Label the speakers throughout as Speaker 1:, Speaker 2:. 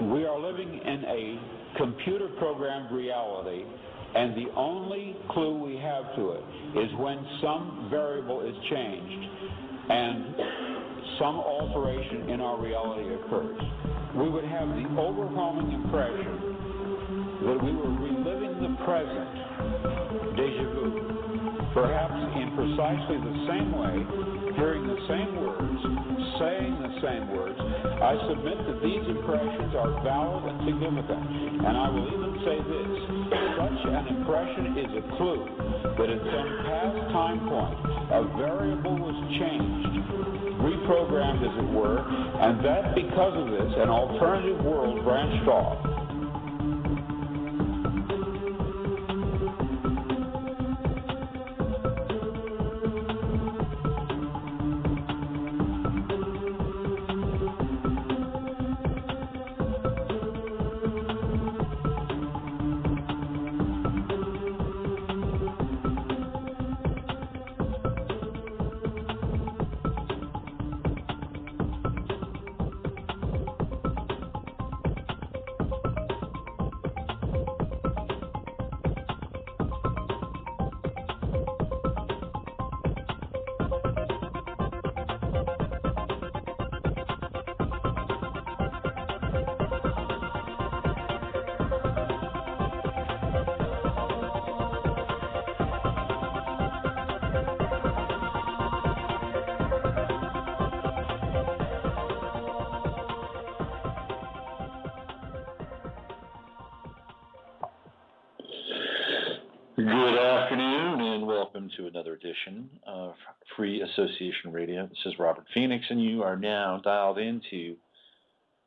Speaker 1: We are living in a computer-programmed reality, and the only clue we have to it is when some variable is changed and some alteration in our reality occurs. We would have the overwhelming impression that we were reliving the present, déjà vu, perhaps in precisely the same way, hearing the same words, saying the same words. I submit that these impressions are valid and significant, and I will even say this: such an impression is a clue that at some past time point a variable was changed, reprogrammed as it were, and that because of this an alternative world branched off.
Speaker 2: Good afternoon and welcome to another edition of Free Association Radio. This is Robert Phoenix and you are now dialed into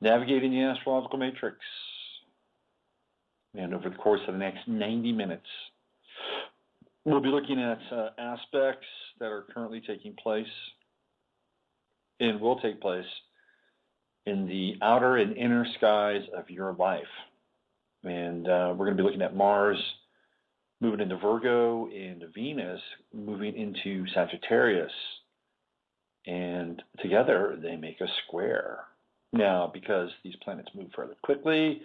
Speaker 2: Navigating the Astrological Matrix. And over the course of the next 90 minutes, we'll be looking at aspects that are currently taking place and will take place in the outer and inner skies of your life. And we're going to be looking at Mars moving into Virgo and Venus moving into Sagittarius. And together they make a square. Now, because these planets move fairly quickly,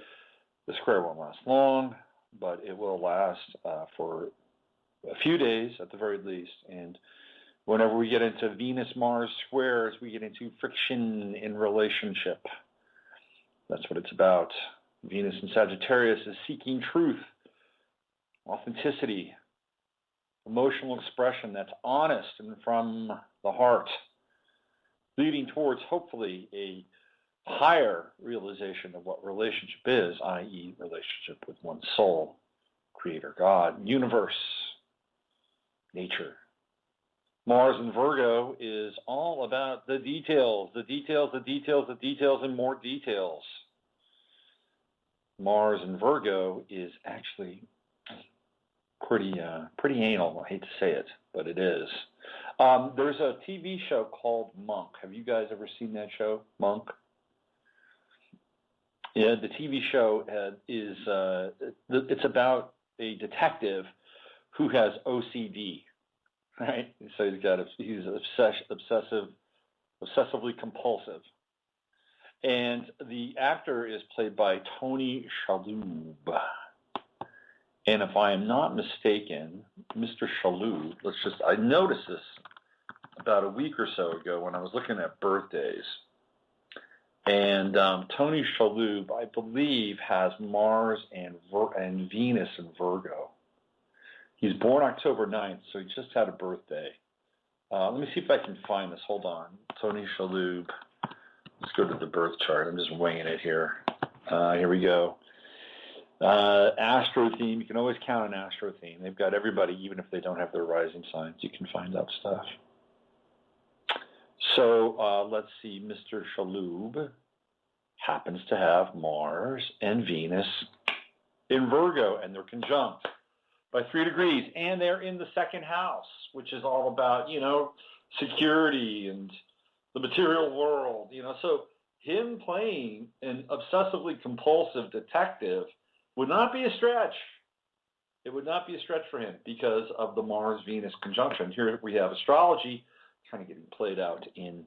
Speaker 2: the square won't last long, but it will last for a few days at the very least. And whenever we get into Venus-Mars squares, we get into friction in relationship. That's what it's about. Venus in Sagittarius is seeking truth, authenticity, emotional expression that's honest and from the heart, leading towards hopefully a higher realization of what relationship is, i.e. relationship with one's soul, creator, God, universe, nature. Mars in Virgo is all about the details, and more details. Mars in Virgo is actually pretty anal. I hate to say it, but it is. There's a TV show called Monk. Have you guys ever seen that show, Monk? Yeah, the TV show it's about a detective who has OCD, right? So he's obsessively compulsive. And the actor is played by Tony Shalhoub. And if I am not mistaken, Mr. Shalhoub, I noticed this about a week or so ago when I was looking at birthdays. And Tony Shalhoub, I believe, has Mars and Venus in Virgo. He's born October 9th, so he just had a birthday. Let me see if I can find this. Hold on. Tony Shalhoub. Let's go to the birth chart. I'm just winging it here. Here we go. Astro theme. You can always count on Astro theme. They've got everybody, even if they don't have their rising signs. You can find out stuff. So let's see. Mr. Shalhoub happens to have Mars and Venus in Virgo, and they're conjunct by 3 degrees, and they're in the second house, which is all about, security and the material world, So him playing an obsessively compulsive detective would not be a stretch. It would not be a stretch for him because of the Mars-Venus conjunction. Here we have astrology kind of getting played out in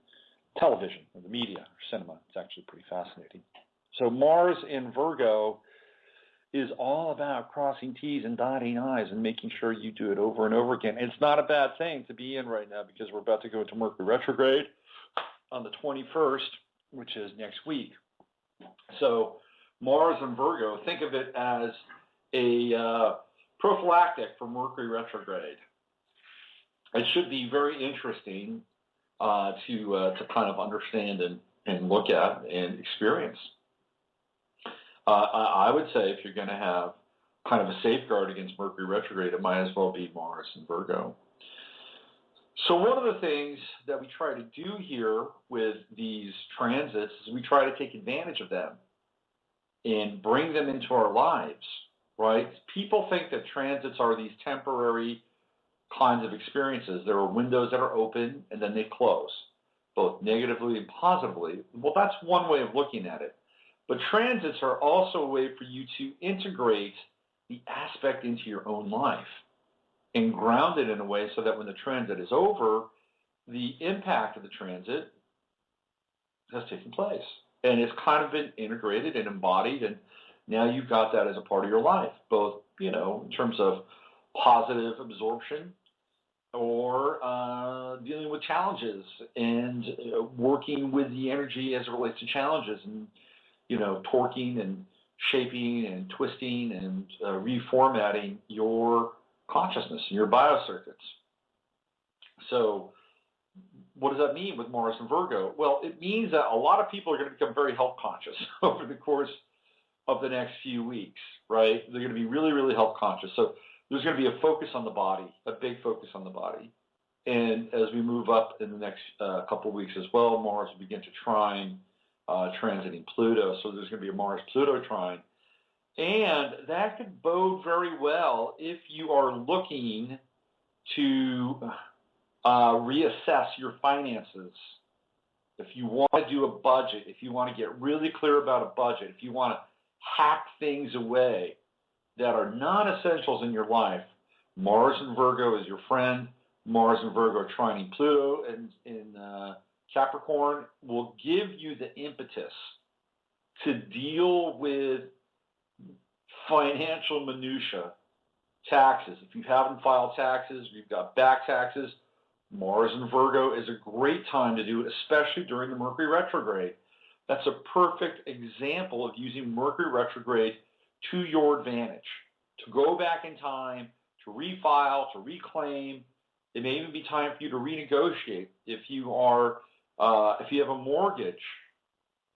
Speaker 2: television, or the media, or cinema. It's actually pretty fascinating. So Mars in Virgo is all about crossing T's and dotting I's and making sure you do it over and over again. And it's not a bad thing to be in right now because we're about to go into Mercury retrograde on the 21st, which is next week. So Mars in Virgo, think of it as a prophylactic for Mercury retrograde. It should be very interesting to kind of understand and look at and experience. I would say if you're going to have kind of a safeguard against Mercury retrograde, it might as well be Mars in Virgo. So one of the things that we try to do here with these transits is we try to take advantage of them and bring them into our lives, right? People think that transits are these temporary kinds of experiences. There are windows that are open and then they close, both negatively and positively. Well, that's one way of looking at it. But transits are also a way for you to integrate the aspect into your own life and ground it in a way so that when the transit is over, the impact of the transit has taken place. And it's kind of been integrated and embodied, and now you've got that as a part of your life, both, in terms of positive absorption or dealing with challenges and working with the energy as it relates to challenges and, torquing and shaping and twisting and reformatting your consciousness and your biocircuits. So what does that mean with Mars and Virgo? Well, it means that a lot of people are going to become very health conscious over the course of the next few weeks, right? They're going to be really, really health conscious. So there's going to be a focus on the body, a big focus on the body. And as we move up in the next couple of weeks as well, Mars will begin to trine, transiting Pluto. So there's going to be a Mars-Pluto trine. And that could bode very well if you are looking to reassess your finances. If you want to do a budget, if you want to get really clear about a budget, if you want to hack things away that are non-essentials in your life, Mars and Virgo is your friend. Mars and Virgo trining Pluto in Capricorn will give you the impetus to deal with financial minutia, taxes. If you haven't filed taxes, you've got back taxes, Mars and Virgo is a great time to do it, especially during the Mercury retrograde. That's a perfect example of using Mercury retrograde to your advantage, to go back in time, to refile, to reclaim. It may even be time for you to renegotiate if you have a mortgage.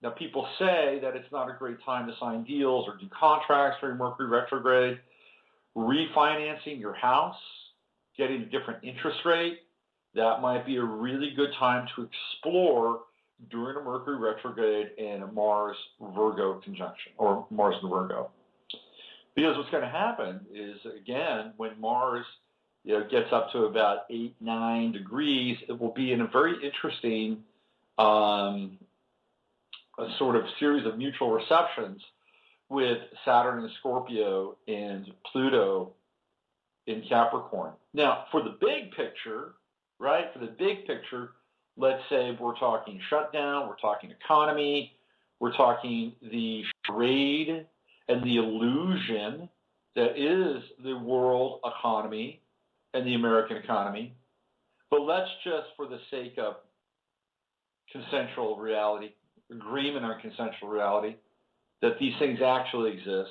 Speaker 2: Now, people say that it's not a great time to sign deals or do contracts during Mercury retrograde. Refinancing your house, getting a different interest rate, that might be a really good time to explore during a Mercury retrograde and a Mars-Virgo conjunction, or Mars and Virgo. Because what's going to happen is, again, when Mars gets up to about 8-9 degrees, it will be in a very interesting a sort of series of mutual receptions with Saturn in Scorpio and Pluto in Capricorn. Now, for the big picture, right, let's say we're talking shutdown, we're talking economy, we're talking the charade and the illusion that is the world economy and the American economy. But let's just, for the sake of consensual reality, agreement on consensual reality, that these things actually exist,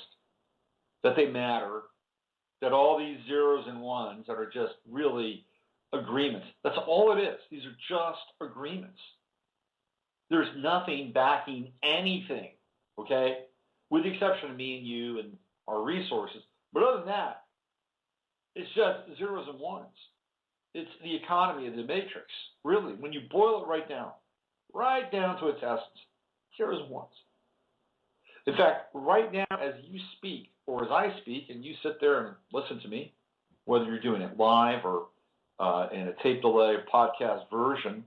Speaker 2: that they matter, that all these zeros and ones that are just really agreements, that's all it is. These are just agreements. There's nothing backing anything, okay, with the exception of me and you and our resources. But other than that, it's just zeros and ones. It's the economy of the matrix, really, when you boil it right down to its essence, zeros and ones. In fact, right now as you speak, or as I speak, and you sit there and listen to me, whether you're doing it live or in a tape delay podcast version,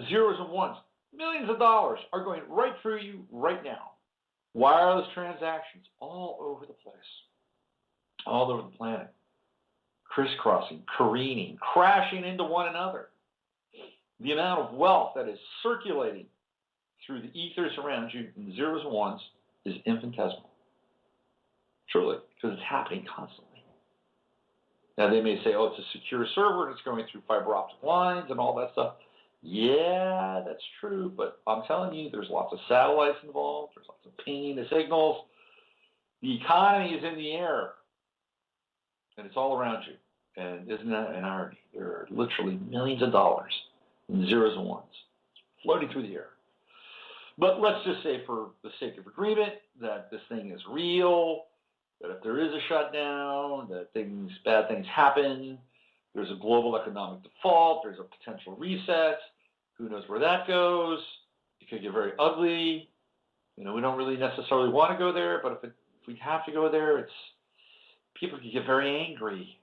Speaker 2: zeros and ones, millions of dollars are going right through you right now. Wireless transactions all over the place, all over the planet, crisscrossing, careening, crashing into one another. The amount of wealth that is circulating through the ethers around you in the zeros and ones is infinitesimal. Truly, because it's happening constantly. Now, they may say, oh, it's a secure server and it's going through fiber optic lines and all that stuff. Yeah, that's true, but I'm telling you, there's lots of satellites involved. There's lots of pinging the signals. The economy is in the air, and it's all around you. And isn't that an irony? There are literally millions of dollars in zeros and ones floating through the air. But let's just say, for the sake of agreement, that this thing is real, that if there is a shutdown, that bad things happen, there's a global economic default, there's a potential reset. Who knows where that goes? It could get very ugly. We don't really necessarily want to go there, but if we have to go there, people can get very angry.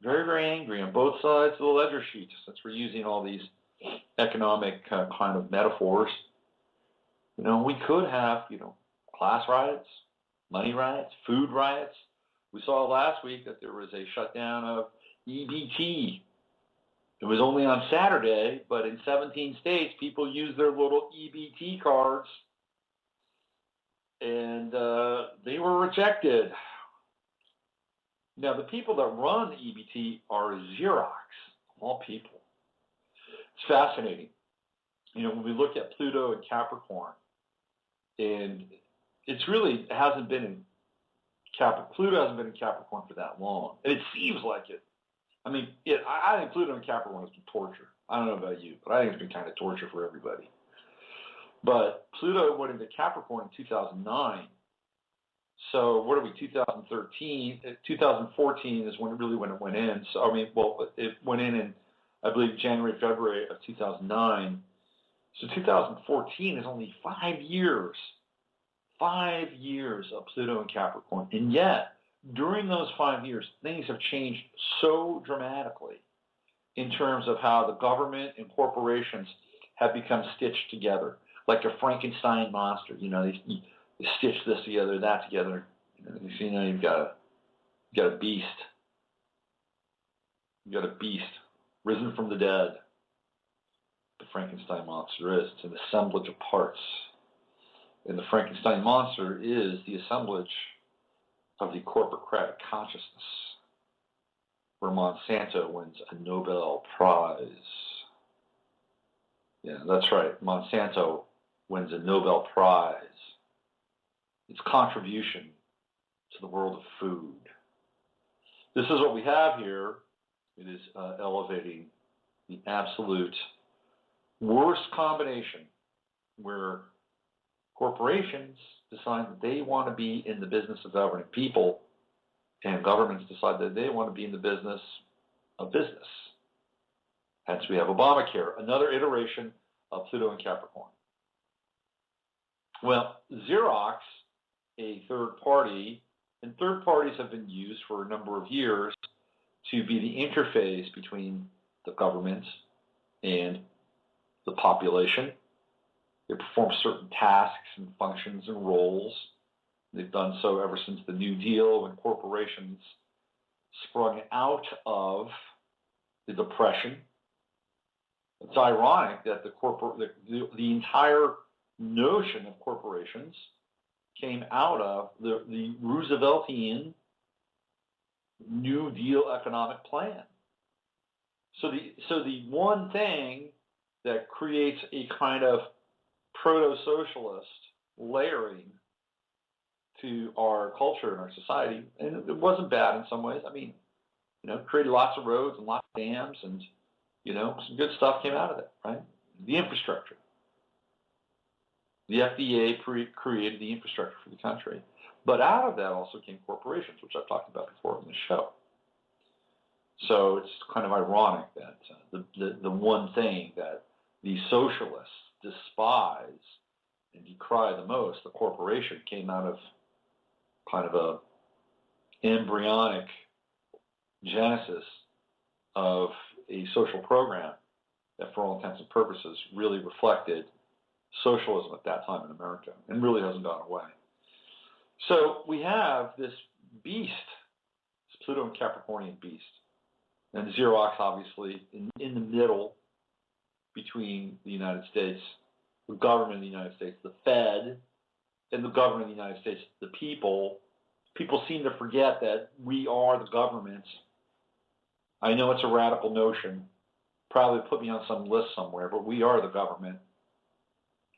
Speaker 2: Very, very angry on both sides of the ledger sheet, since we're using all these economic kind of metaphors. We could have, class riots, money riots, food riots. We saw last week that there was a shutdown of EBT. It was only on Saturday, but in 17 states, people used their little EBT cards, and they were rejected. Now, the people that run the EBT are Xerox, of all people. It's fascinating. When we look at Pluto and Capricorn, and it hasn't been in Capricorn. Pluto hasn't been in Capricorn for that long, and it seems like it. I mean, I think Pluto and Capricorn has been torture. I don't know about you, but I think it's been kind of torture for everybody. But Pluto went into Capricorn in 2009. So what are we, 2013? 2014 is when it went in. So, it went in, I believe, January, February of 2009. So 2014 is only 5 years. 5 years of Pluto and Capricorn. And yet, during those 5 years, things have changed so dramatically in terms of how the government and corporations have become stitched together, like a Frankenstein monster. They stitch this together, that together. You've got a beast. You've got a beast risen from the dead. The Frankenstein monster is. It's an assemblage of parts. And the Frankenstein monster is the assemblage of the corporocratic consciousness, where Monsanto wins a Nobel Prize. Yeah, that's right. Monsanto wins a Nobel Prize. Its contribution to the world of food. This is what we have here. It is elevating the absolute worst combination, where corporations decide that they want to be in the business of governing people, and governments decide that they want to be in the business of business. Hence, we have Obamacare, another iteration of Pluto and Capricorn. Well, Xerox, a third party, and third parties have been used for a number of years to be the interface between the government and the population. They perform certain tasks and functions and roles. They've done so ever since the New Deal, when corporations sprung out of the Depression. It's ironic that the entire notion of corporations came out of the Rooseveltian New Deal economic plan. So the one thing that creates a kind of proto-socialist layering to our culture and our society, and it wasn't bad in some ways. Created lots of roads and lots of dams, and some good stuff came out of it, right? The infrastructure. The FDA created the infrastructure for the country. But out of that also came corporations, which I've talked about before on the show. So it's kind of ironic that the one thing that the socialists despise and decry the most, the corporation, came out of kind of a embryonic genesis of a social program that, for all intents and purposes, really reflected socialism at that time in America, and really hasn't gone away. So we have this beast, this Pluto and Capricornian beast, and Xerox obviously in the middle between the United States the government of the United States, the Fed, and the government of the United States, the people. People seem to forget that we are the government. I know it's a radical notion. Probably put me on some list somewhere, but we are the government.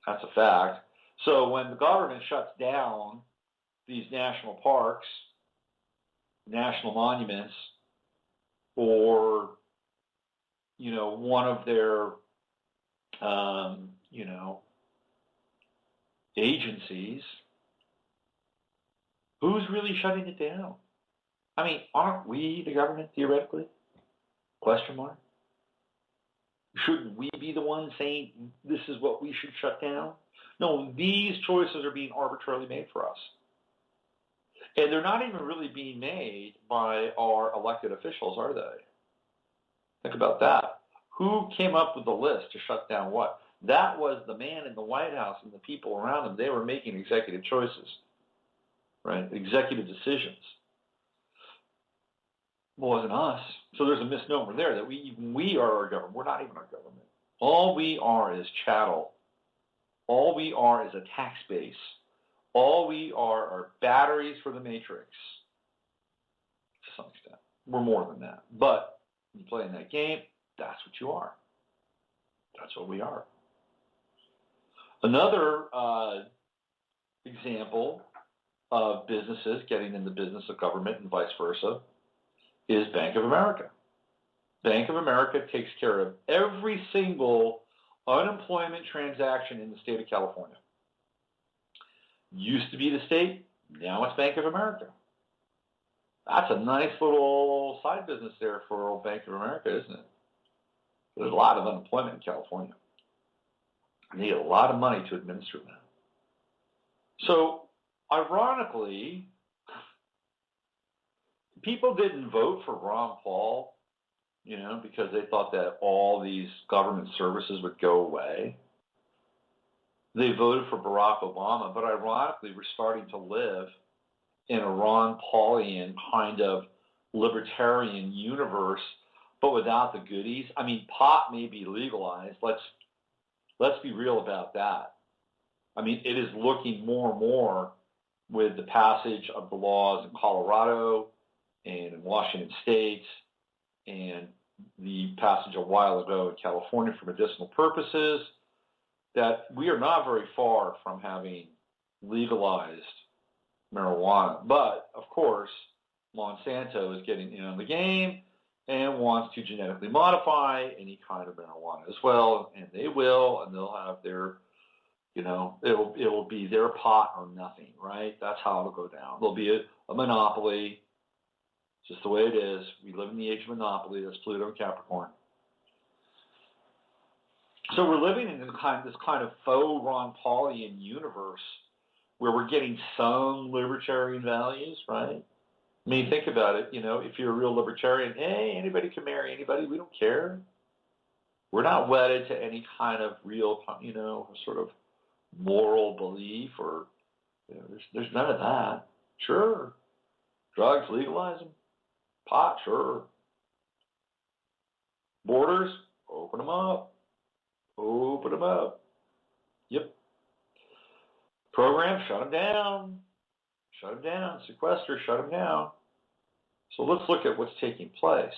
Speaker 2: That's a fact. So when the government shuts down these national parks, national monuments, or, one of their, agencies, who's really shutting it down? I mean, aren't we the government, theoretically? Question mark. Shouldn't we be the ones saying this is what we should shut down? No, these choices are being arbitrarily made for us. And they're not even really being made by our elected officials, are they? Think about that. Who came up with the list to shut down what? That was the man in the White House and the people around him. They were making executive choices, right? Executive decisions. It wasn't us. So there's a misnomer there that we are our government. We're not even our government. All we are is chattel. All we are is a tax base. All we are batteries for the matrix. To some extent. We're more than that. But when you play in that game, that's what you are. That's what we are. Another example of businesses getting in the business of government and vice versa is Bank of America. Bank of America takes care of every single unemployment transaction in the state of California. Used to be the state, now it's Bank of America. That's a nice little side business there for old Bank of America, isn't it? There's a lot of unemployment in California. They need a lot of money to administer that. So, ironically, people didn't vote for Ron Paul, because they thought that all these government services would go away. They voted for Barack Obama, but ironically, we're starting to live in a Ron Paulian kind of libertarian universe, but without the goodies. I mean, pot may be legalized. Let's be real about that. I mean, it is looking more and more with the passage of the laws in Colorado and in Washington State and the passage a while ago in California for medicinal purposes, that we are not very far from having legalized marijuana. But, of course, Monsanto is getting in on the game and wants to genetically modify any kind of marijuana as well, and they will, and they'll have their, it'll be their pot or nothing, right? That's how it'll go down. There'll be a monopoly. It's just the way it is. We live in the age of monopoly. That's Pluto and Capricorn. So we're living in this kind of faux Ron Paulian universe where we're getting some libertarian values, right? I mean, think about it. If you're a real libertarian, hey, anybody can marry anybody. We don't care. We're not wedded to any kind of real, sort of moral belief or, there's none of that. Sure. Drugs, legalize them. Pot, sure. Borders, open them up. Open them up. Yep. Programs, shut them down. Shut them down. Sequester, shut them down. So let's look at what's taking place.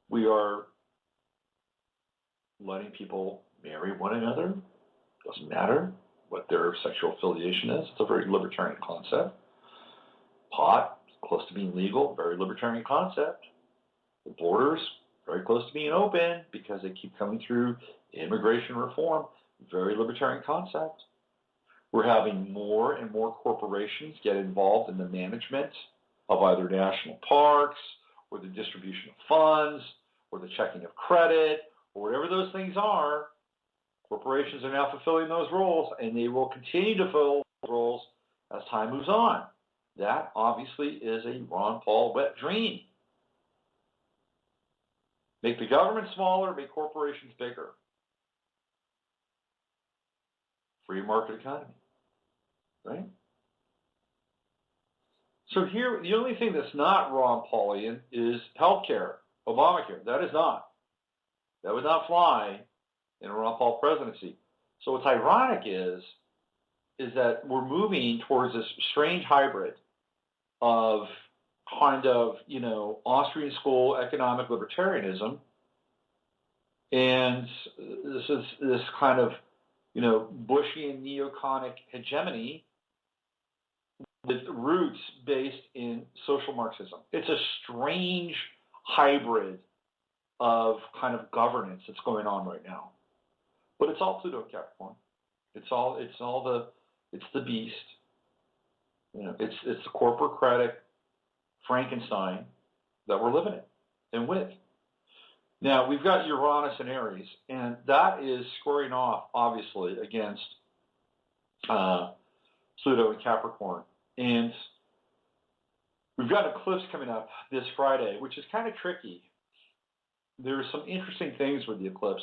Speaker 2: We are letting people marry one another. Doesn't matter what their sexual affiliation is. It's a very libertarian concept. Pot, close to being legal, very libertarian concept. The borders, very close to being open because they keep coming through immigration reform, very libertarian concept. We're having more and more corporations get involved in the management of either national parks or the distribution of funds or the checking of credit or whatever those things are. Corporations are now fulfilling those roles, and they will continue to fill those roles as time moves on. That obviously is a Ron Paul wet dream. Make the government smaller, make corporations bigger. Free market economy, right? So here, the only thing that's not Ron Paulian is healthcare, Obamacare. That is not. That would not fly in a Ron Paul presidency. So what's ironic is that we're moving towards this strange hybrid of kind of, Austrian school economic libertarianism, and this kind of, Bushian neoconic hegemony with roots based in social Marxism. It's a strange hybrid of kind of governance that's going on right now. But it's all Pluto Capricorn. It's the beast. It's the corporocratic Frankenstein that we're living in and with. Now, we've got Uranus and Aries, and that is squaring off, obviously, against Pluto and Capricorn. And we've got eclipse coming up this Friday, which is kind of tricky. There are some interesting things with the eclipse.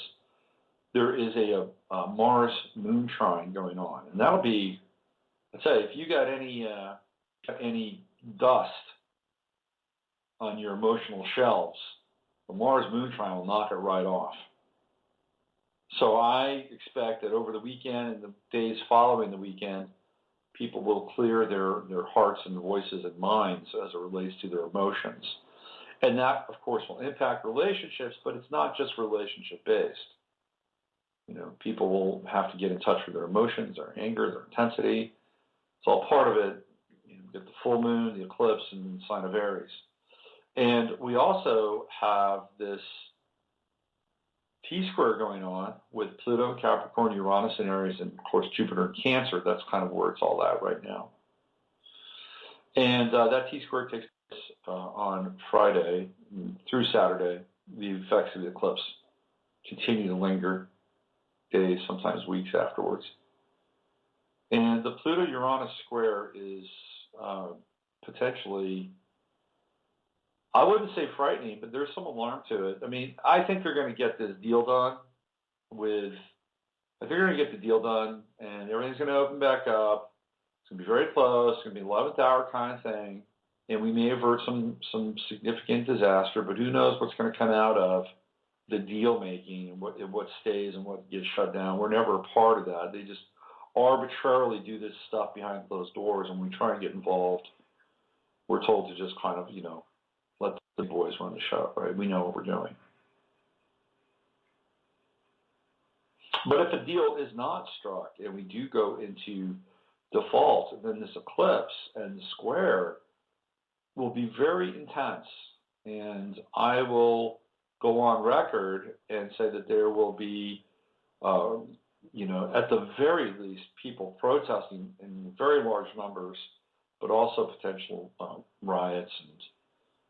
Speaker 2: There is a Mars-Moon trine going on, and that'll be, I'd say, if you got any dust on your emotional shelves, the Mars-Moon trine will knock it right off. So I expect that over the weekend and the days following the weekend, people will clear their hearts and voices and minds as it relates to their emotions. And that, of course, will impact relationships, but it's not just relationship-based. People will have to get in touch with their emotions, their anger, their intensity. It's all part of it. You get the full moon, the eclipse, and the sign of Aries. And we also have this T-square going on with Pluto, Capricorn, Uranus, and Aries, and, of course, Jupiter and Cancer. That's kind of where it's all at right now. And that T-square takes place on Friday through Saturday. The effects of the eclipse continue to linger days, sometimes weeks afterwards. And the Pluto-Uranus square is potentially, I wouldn't say frightening, but there's some alarm to it. I mean, I think they're going to get this deal done and everything's going to open back up. It's going to be very close. It's going to be 11th hour kind of thing. And we may avert some significant disaster, but who knows what's going to come out of the deal making and what stays and what gets shut down. We're never a part of that. They just arbitrarily do this stuff behind closed doors, and when we try and get involved, we're told to just kind of, let the boys run the show, right? We know what we're doing. But if a deal is not struck and we do go into default, then this eclipse and the square will be very intense. And I will go on record and say that there will be, at the very least, people protesting in very large numbers, but also potential riots and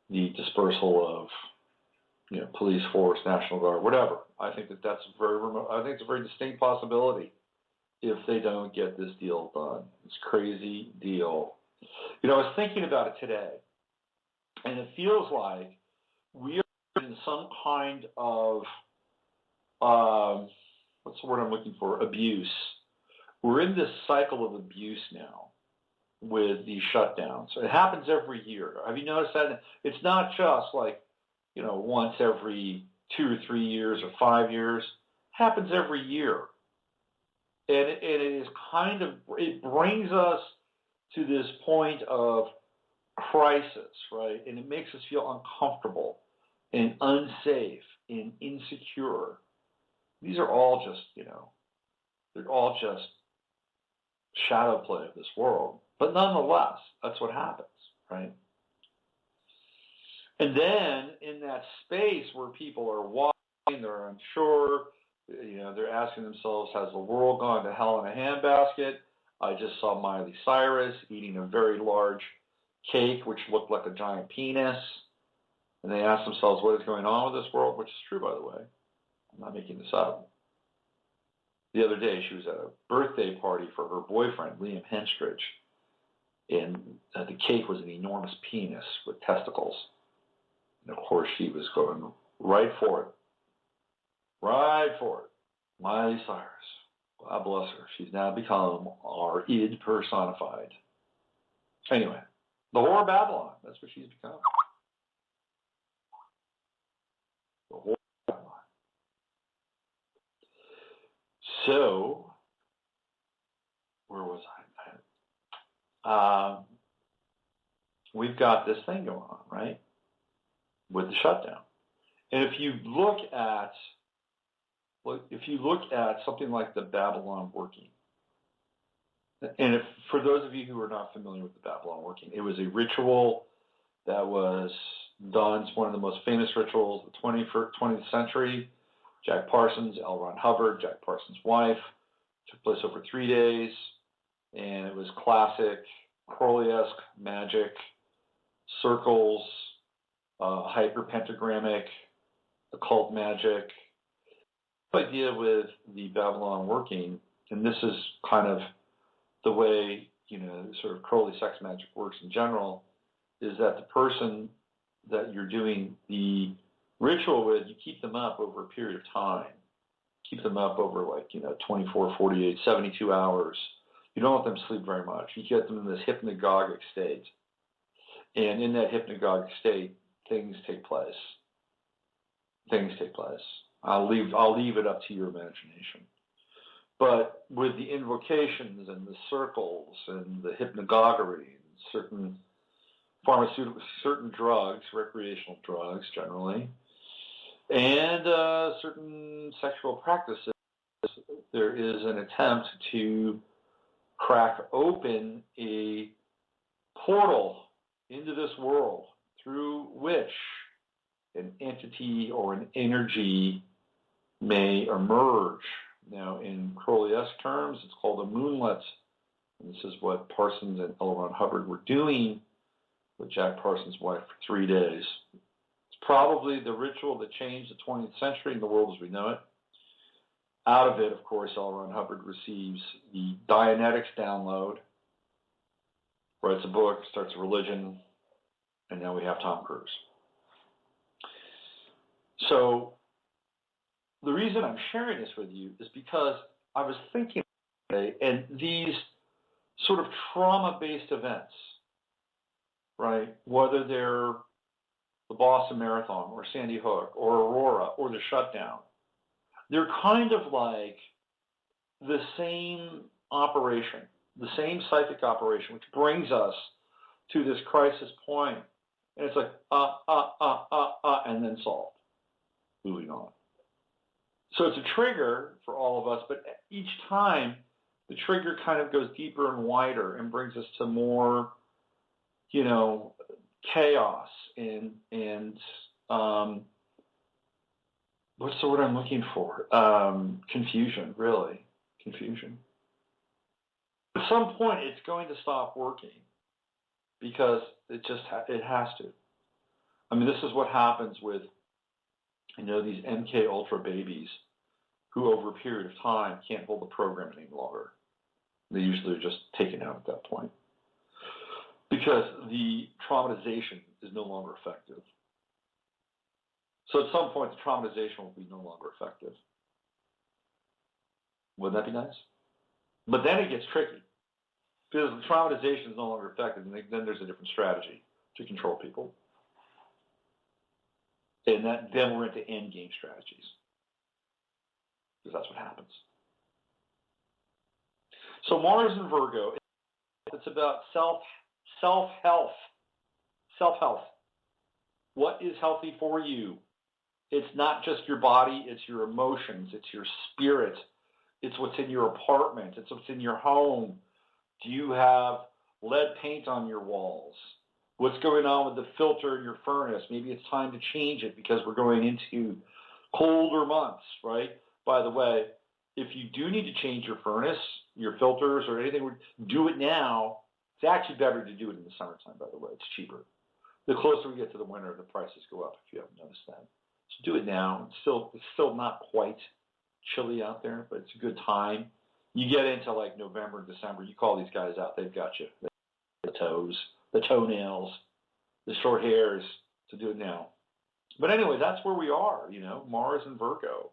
Speaker 2: the dispersal of, police force, National Guard, whatever. I think that's very remote. I think it's a very distinct possibility if they don't get this deal done. This crazy deal. I was thinking about it today, and it feels like we are in some kind of, what's the word I'm looking for? Abuse. We're in this cycle of abuse now with these shutdowns. It happens every year. Have you noticed that? It's not just like, once every 2 or 3 years or 5 years. It happens every year. And it is it brings us to this point of crisis, right? And it makes us feel uncomfortable and unsafe and insecure. These are all just, they're all just shadow play of this world. But nonetheless, that's what happens, right? And then in that space where people are walking, they're unsure, they're asking themselves, has the world gone to hell in a handbasket? I just saw Miley Cyrus eating a very large cake, which looked like a giant penis. And they ask themselves, what is going on with this world? Which is true, by the way. I'm not making this up. The other day, she was at a birthday party for her boyfriend, Liam Henstridge. And the cake was an enormous penis with testicles. And of course, she was going right for it. Right for it. Miley Cyrus. God bless her. She's now become our id personified. Anyway, the whore of Babylon. That's what she's become. The whore of Babylon. So, was I? We've got this thing going on, right, with the shutdown. And if you look at something like the Babylon working, and for those of you who are not familiar with the Babylon working, it was a ritual that was done. It's one of the most famous rituals of the 20th century. Jack Parsons, L. Ron Hubbard, Jack Parsons' wife, took place over 3 days, and it was classic Crowley-esque magic, circles, hyperpentagrammic, occult magic. The idea with the Babylon working, and this is kind of the way, sort of Crowley sex magic works in general, is that the person that you're doing the ritual with, you keep them up over a period of time. Keep them up over 24, 48, 72 hours. You don't let them sleep very much. You get them in this hypnagogic state. And in that hypnagogic state, things take place. I'll leave it up to your imagination. But with the invocations and the circles and the hypnagogery and certain pharmaceuticals, certain drugs, recreational drugs generally, and certain sexual practices, there is an attempt to crack open a portal into this world through which an entity or an energy may emerge. Now, in Crowley-esque terms, it's called a moonlet. And this is what Parsons and L. Ron Hubbard were doing with Jack Parsons' wife for 3 days. It's probably the ritual that changed the 20th century and the world as we know it. Out of it, of course, L. Ron Hubbard receives the Dianetics download, writes a book, starts a religion, and now we have Tom Cruise. So the reason I'm sharing this with you is because I was thinking today, and these sort of trauma-based events, right, whether they're the Boston Marathon or Sandy Hook or Aurora or the shutdown, they're kind of like the same operation, the same psychic operation, which brings us to this crisis point. And it's like, and then solved. Moving on. So it's a trigger for all of us, but each time the trigger kind of goes deeper and wider and brings us to more, chaos and what's the word I'm looking for? Confusion, really. Confusion. At some point, it's going to stop working because it has to. I mean, this is what happens with, these MK Ultra babies who over a period of time can't hold the program any longer. They usually are just taken out at that point because the traumatization is no longer effective. So at some point, the traumatization will be no longer effective. Wouldn't that be nice? But then it gets tricky because the traumatization is no longer effective, and then there's a different strategy to control people. And then we're into end game strategies, because that's what happens. So Mars in Virgo, it's about self-health. Self-health. What is healthy for you? It's not just your body, it's your emotions, it's your spirit, it's what's in your apartment, it's what's in your home. Do you have lead paint on your walls? What's going on with the filter in your furnace? Maybe it's time to change it because we're going into colder months, right? By the way, if you do need to change your furnace, your filters, or anything, do it now. It's actually better to do it in the summertime, by the way. It's cheaper. The closer we get to the winter, the prices go up, if you haven't noticed that. So do it now. It's still not quite chilly out there, but it's a good time. You get into like November and December, you call these guys out, they've got you. The toes, the toenails, the short hairs, to do it now. But anyway, that's where we are, Mars and Virgo.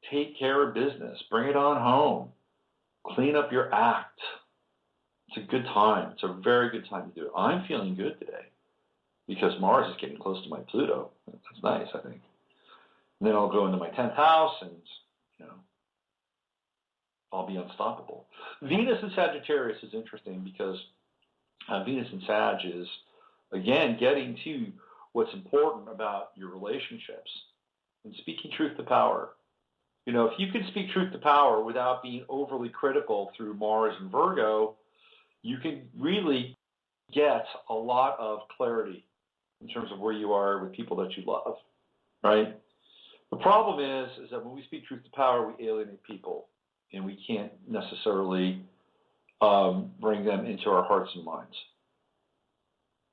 Speaker 2: Take care of business. Bring it on home. Clean up your act. It's a good time. It's a very good time to do it. I'm feeling good today because Mars is getting close to my Pluto. That's nice, I think. And then I'll go into my 10th house and, I'll be unstoppable. Venus in Sagittarius is interesting because Venus in Sag is, again, getting to what's important about your relationships and speaking truth to power. You know, if you can speak truth to power without being overly critical through Mars and Virgo, you can really get a lot of clarity in terms of where you are with people that you love, right? The problem is that when we speak truth to power, we alienate people, and we can't necessarily bring them into our hearts and minds.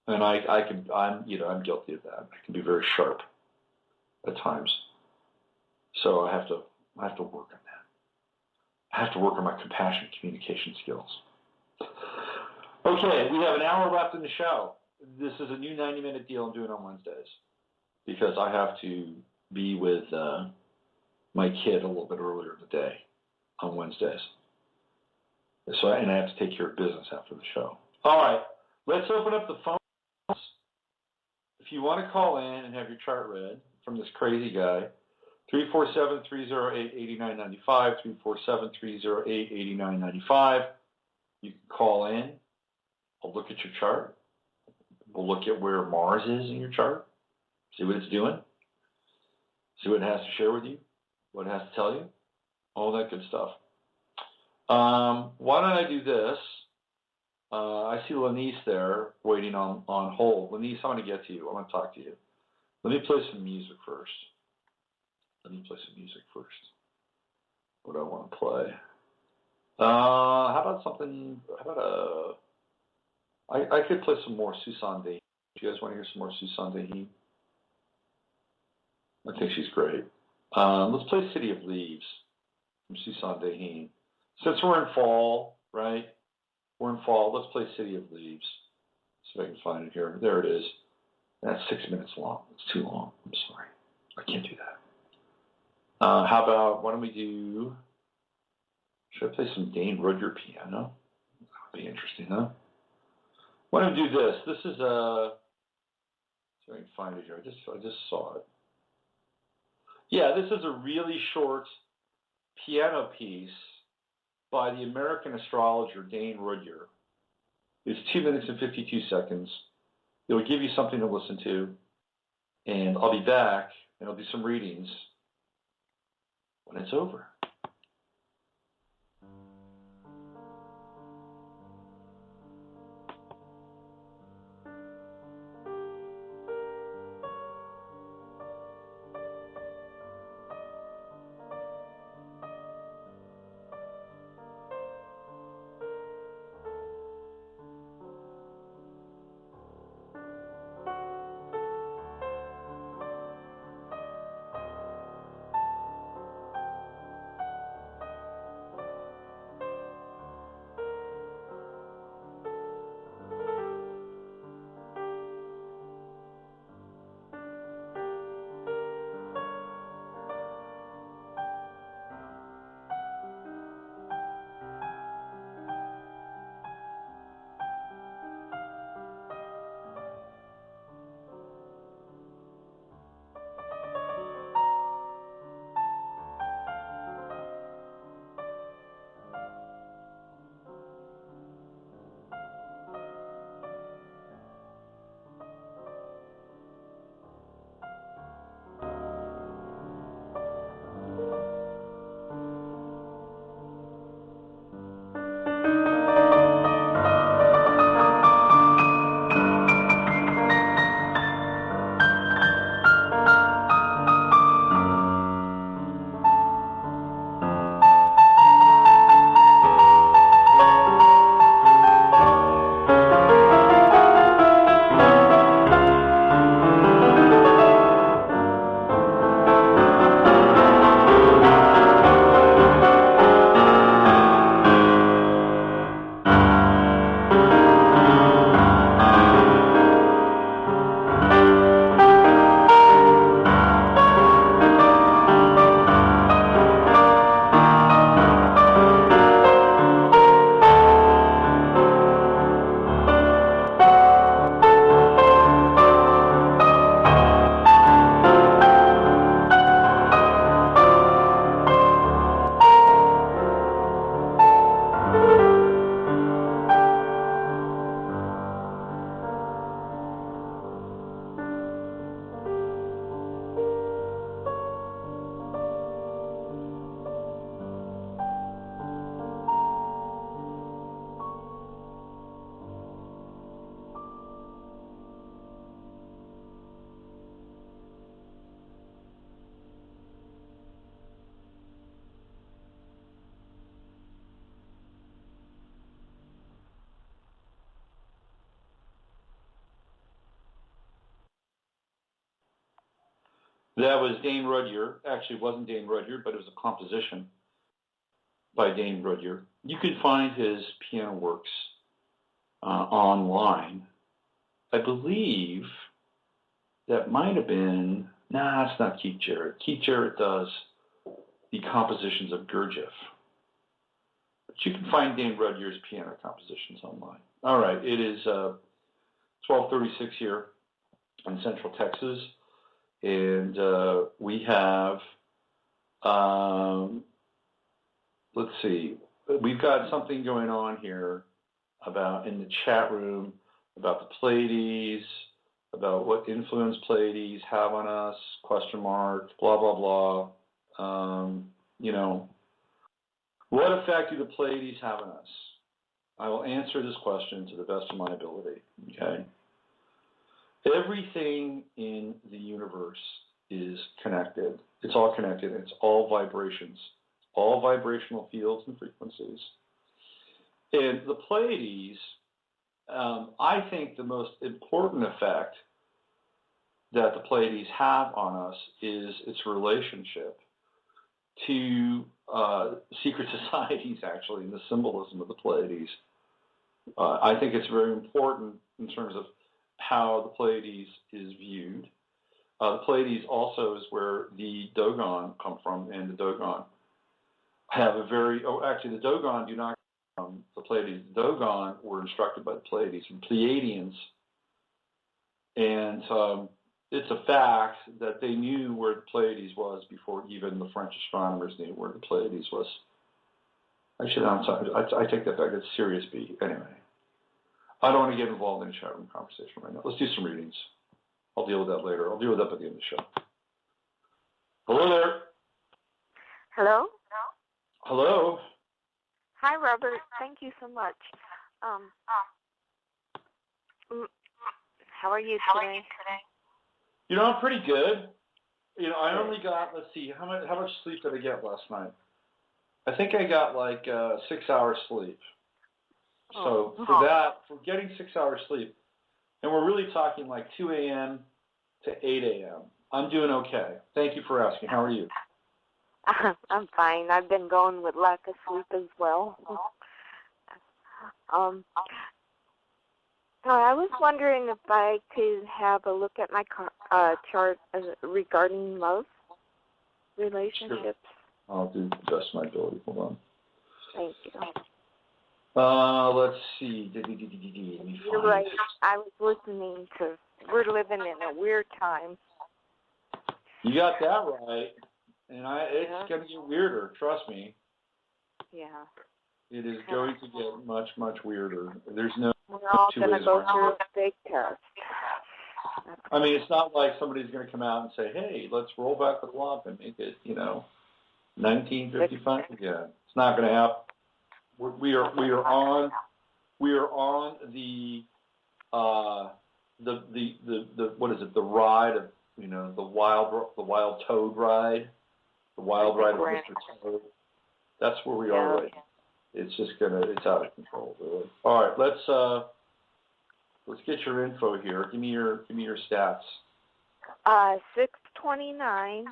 Speaker 2: And I'm guilty of that. I can be very sharp at times. So I have to work on that. I have to work on my compassionate communication skills. Okay, we have an hour left in the show. This is a new 90-minute deal I'm doing on Wednesdays because I have to be with my kid a little bit earlier in the day on Wednesdays. And I have to take care of business after the show. All right, let's open up the phones. If you want to call in and have your chart read from this crazy guy, 347-308-8995, 347-308-8995. You can call in. I'll look at your chart. We'll look at where Mars is in your chart, see what it's doing, see what it has to share with you, what it has to tell you, all that good stuff. Why don't I do this? I see Lanice there waiting on hold. Lanice, I want to get to you. I want to talk to you. Let me play some music first. What do I want to play? How about something? I could play some more Susan Deheen. Do you guys want to hear some more Susan Deheen? I think she's great. Let's play City of Leaves from Susan Deheen. Since we're in fall, right? We're in fall. Let's play City of Leaves. See if I can find it here. There it is. That's 6 minutes long. It's too long. I'm sorry. I can't do that. How about, why don't we do, should I play some Dane Rudger piano? That would be interesting, huh? Why don't we do this? This is a, see if I can find it here. I just saw it. Yeah, this is a really short piano piece by the American astrologer Dane Rudger. It's 2 minutes and 52 seconds. It'll give you something to listen to. And I'll be back, and I'll do some readings when it's over. That was Dane Rudyard. Actually, it wasn't Dane Rudyard, but it was a composition by Dane Rudyard. You can find his piano works online. I believe that might have been, it's not Keith Jarrett. Keith Jarrett does the compositions of Gurdjieff. But you can find Dane Rudyard's piano compositions online. All right, it is 12:36 here in Central Texas. And we have, let's see, we've got something going on here about in the chat room about the Pleiades, about what influence Pleiades have on us, question mark, blah, blah, blah. What effect do the Pleiades have on us? I will answer this question to the best of my ability, okay? Everything in the universe is connected. It's all connected. It's all vibrations, all vibrational fields and frequencies. And the Pleiades, I think the most important effect that the Pleiades have on us is its relationship to secret societies, actually, and the symbolism of the Pleiades. I think it's very important in terms of how the Pleiades is viewed. The Pleiades also is where the Dogon come from, and the Dogon have a very, the Dogon do not come from the Pleiades. The Dogon were instructed by the Pleiades and Pleiadians, and it's a fact that they knew where the Pleiades was before even the French astronomers knew where the Pleiades was. Actually, I'm sorry, I take that back. It's Sirius B. Anyway, I don't want to get involved in a chat room conversation right now. Let's do some readings. I'll deal with that later. I'll deal with that at the end of the show. Hello there.
Speaker 3: Hello?
Speaker 2: Hello.
Speaker 3: Hi, Robert. Thank you so much. How are you today?
Speaker 2: I'm pretty good. I only got, let's see, how much sleep did I get last night? I think I got like 6 hours sleep. So for getting 6 hours sleep, and we're really talking like 2 a.m. to 8 a.m., I'm doing okay. Thank you for asking. How are you?
Speaker 3: I'm fine. I've been going with lack of sleep as well. I was wondering if I could have a look at my chart regarding love relationships.
Speaker 2: Sure. I'll do the best of my ability. Hold on.
Speaker 3: Thank you.
Speaker 2: Let's see.
Speaker 3: You're right. I was listening to, we're living in a weird time.
Speaker 2: You got that right. And it's going to get weirder, trust me.
Speaker 3: Yeah.
Speaker 2: It is going to get much, much weirder. There's no
Speaker 3: We're all
Speaker 2: two
Speaker 3: going to
Speaker 2: ways
Speaker 3: go
Speaker 2: around
Speaker 3: through
Speaker 2: it.
Speaker 3: a big test.
Speaker 2: I mean, it's not like somebody's going to come out and say, hey, let's roll back the clock and make it, 1955 again. It's not going to happen. We are on the what is it? The ride of the wild toad ride, the wild ride of Mr. Toad. That's where we are right now. It's just it's out of control, really. All right, let's get your info here. Give me your stats.
Speaker 3: 6/29,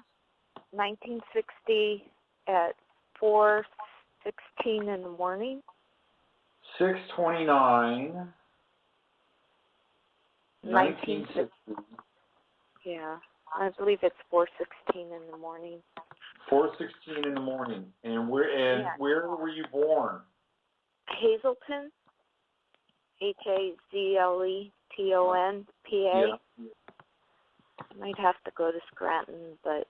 Speaker 3: 1960 at 4:16 in the morning.
Speaker 2: 6/29, 1960.
Speaker 3: Yeah, I believe it's 4:16 in the morning.
Speaker 2: 4:16 in the morning. And where were you born?
Speaker 3: Hazleton, Hazleton, PA.
Speaker 2: Yeah.
Speaker 3: Might have to go to Scranton, but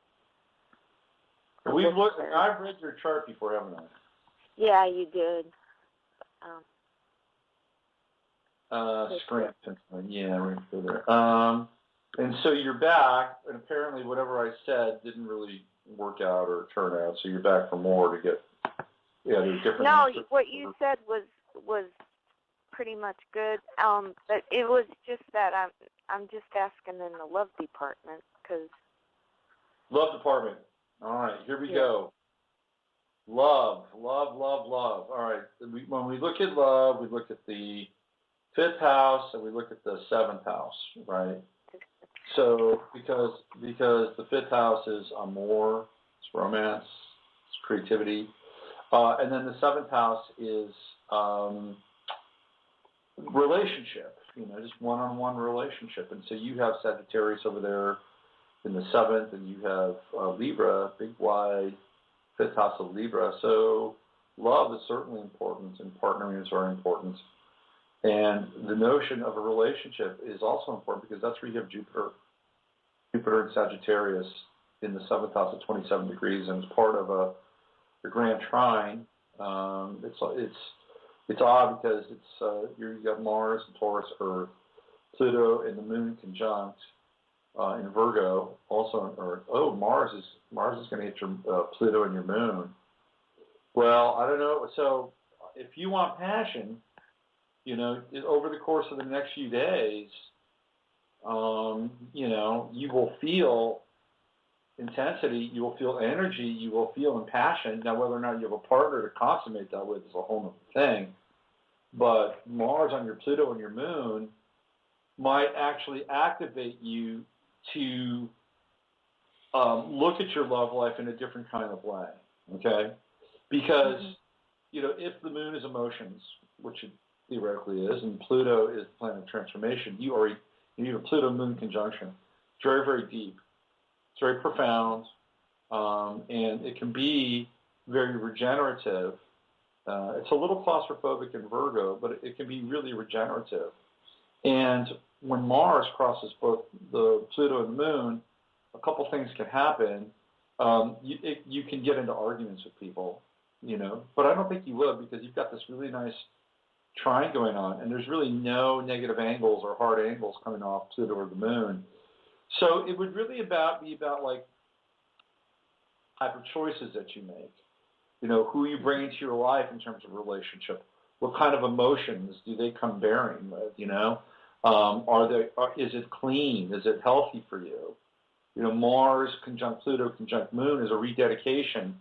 Speaker 2: I've read your chart before, haven't I?
Speaker 3: Yeah, you did.
Speaker 2: Scranton. Yeah, right there. And so you're back, and apparently whatever I said didn't really work out or turn out, so you're back for more to get. Yeah, there's different.
Speaker 3: No, what you said was pretty much good. But it was just that I'm just asking in the love department because.
Speaker 2: Love department. All right, here we go. Love. All right. When we look at love, we look at the 5th house and we look at the 7th house, right? So because the fifth house is amour, it's romance, it's creativity, and then the seventh house is relationship. Just one-on-one relationship. And so you have Sagittarius over there in the seventh, and you have Libra, big Y, fifth house of Libra. So love is certainly important, and partnering is very important. And the notion of a relationship is also important because that's where you have Jupiter and Sagittarius in the seventh house at 27 degrees, and it's part of a grand trine. It's odd because you got Mars and Taurus, Earth, Pluto, and the Moon conjunct in Virgo, also in Earth. Oh, Mars is going to hit your Pluto and your Moon. Well, I don't know. So if you want passion, over the course of the next few days, you will feel intensity, you will feel energy, you will feel impassioned. Now, whether or not you have a partner to consummate that with is a whole other thing. But Mars on your Pluto and your Moon might actually activate you to look at your love life in a different kind of way, okay? Because, if the Moon is emotions, which it theoretically is, and Pluto is the planet of transformation, you have a Pluto-Moon conjunction. It's very, very deep. It's very profound, and it can be very regenerative. It's a little claustrophobic in Virgo, but it can be really regenerative. And when Mars crosses both the Pluto and the Moon, a couple things can happen. You can get into arguments with people, but I don't think you would because you've got this really nice trine going on, and there's really no negative angles or hard angles coming off Pluto or the Moon. So it would really be about like type of choices that you make. Who you bring into your life in terms of relationship. What kind of emotions do they come bearing with? Is it clean? Is it healthy for you? Mars conjunct Pluto conjunct Moon is a rededication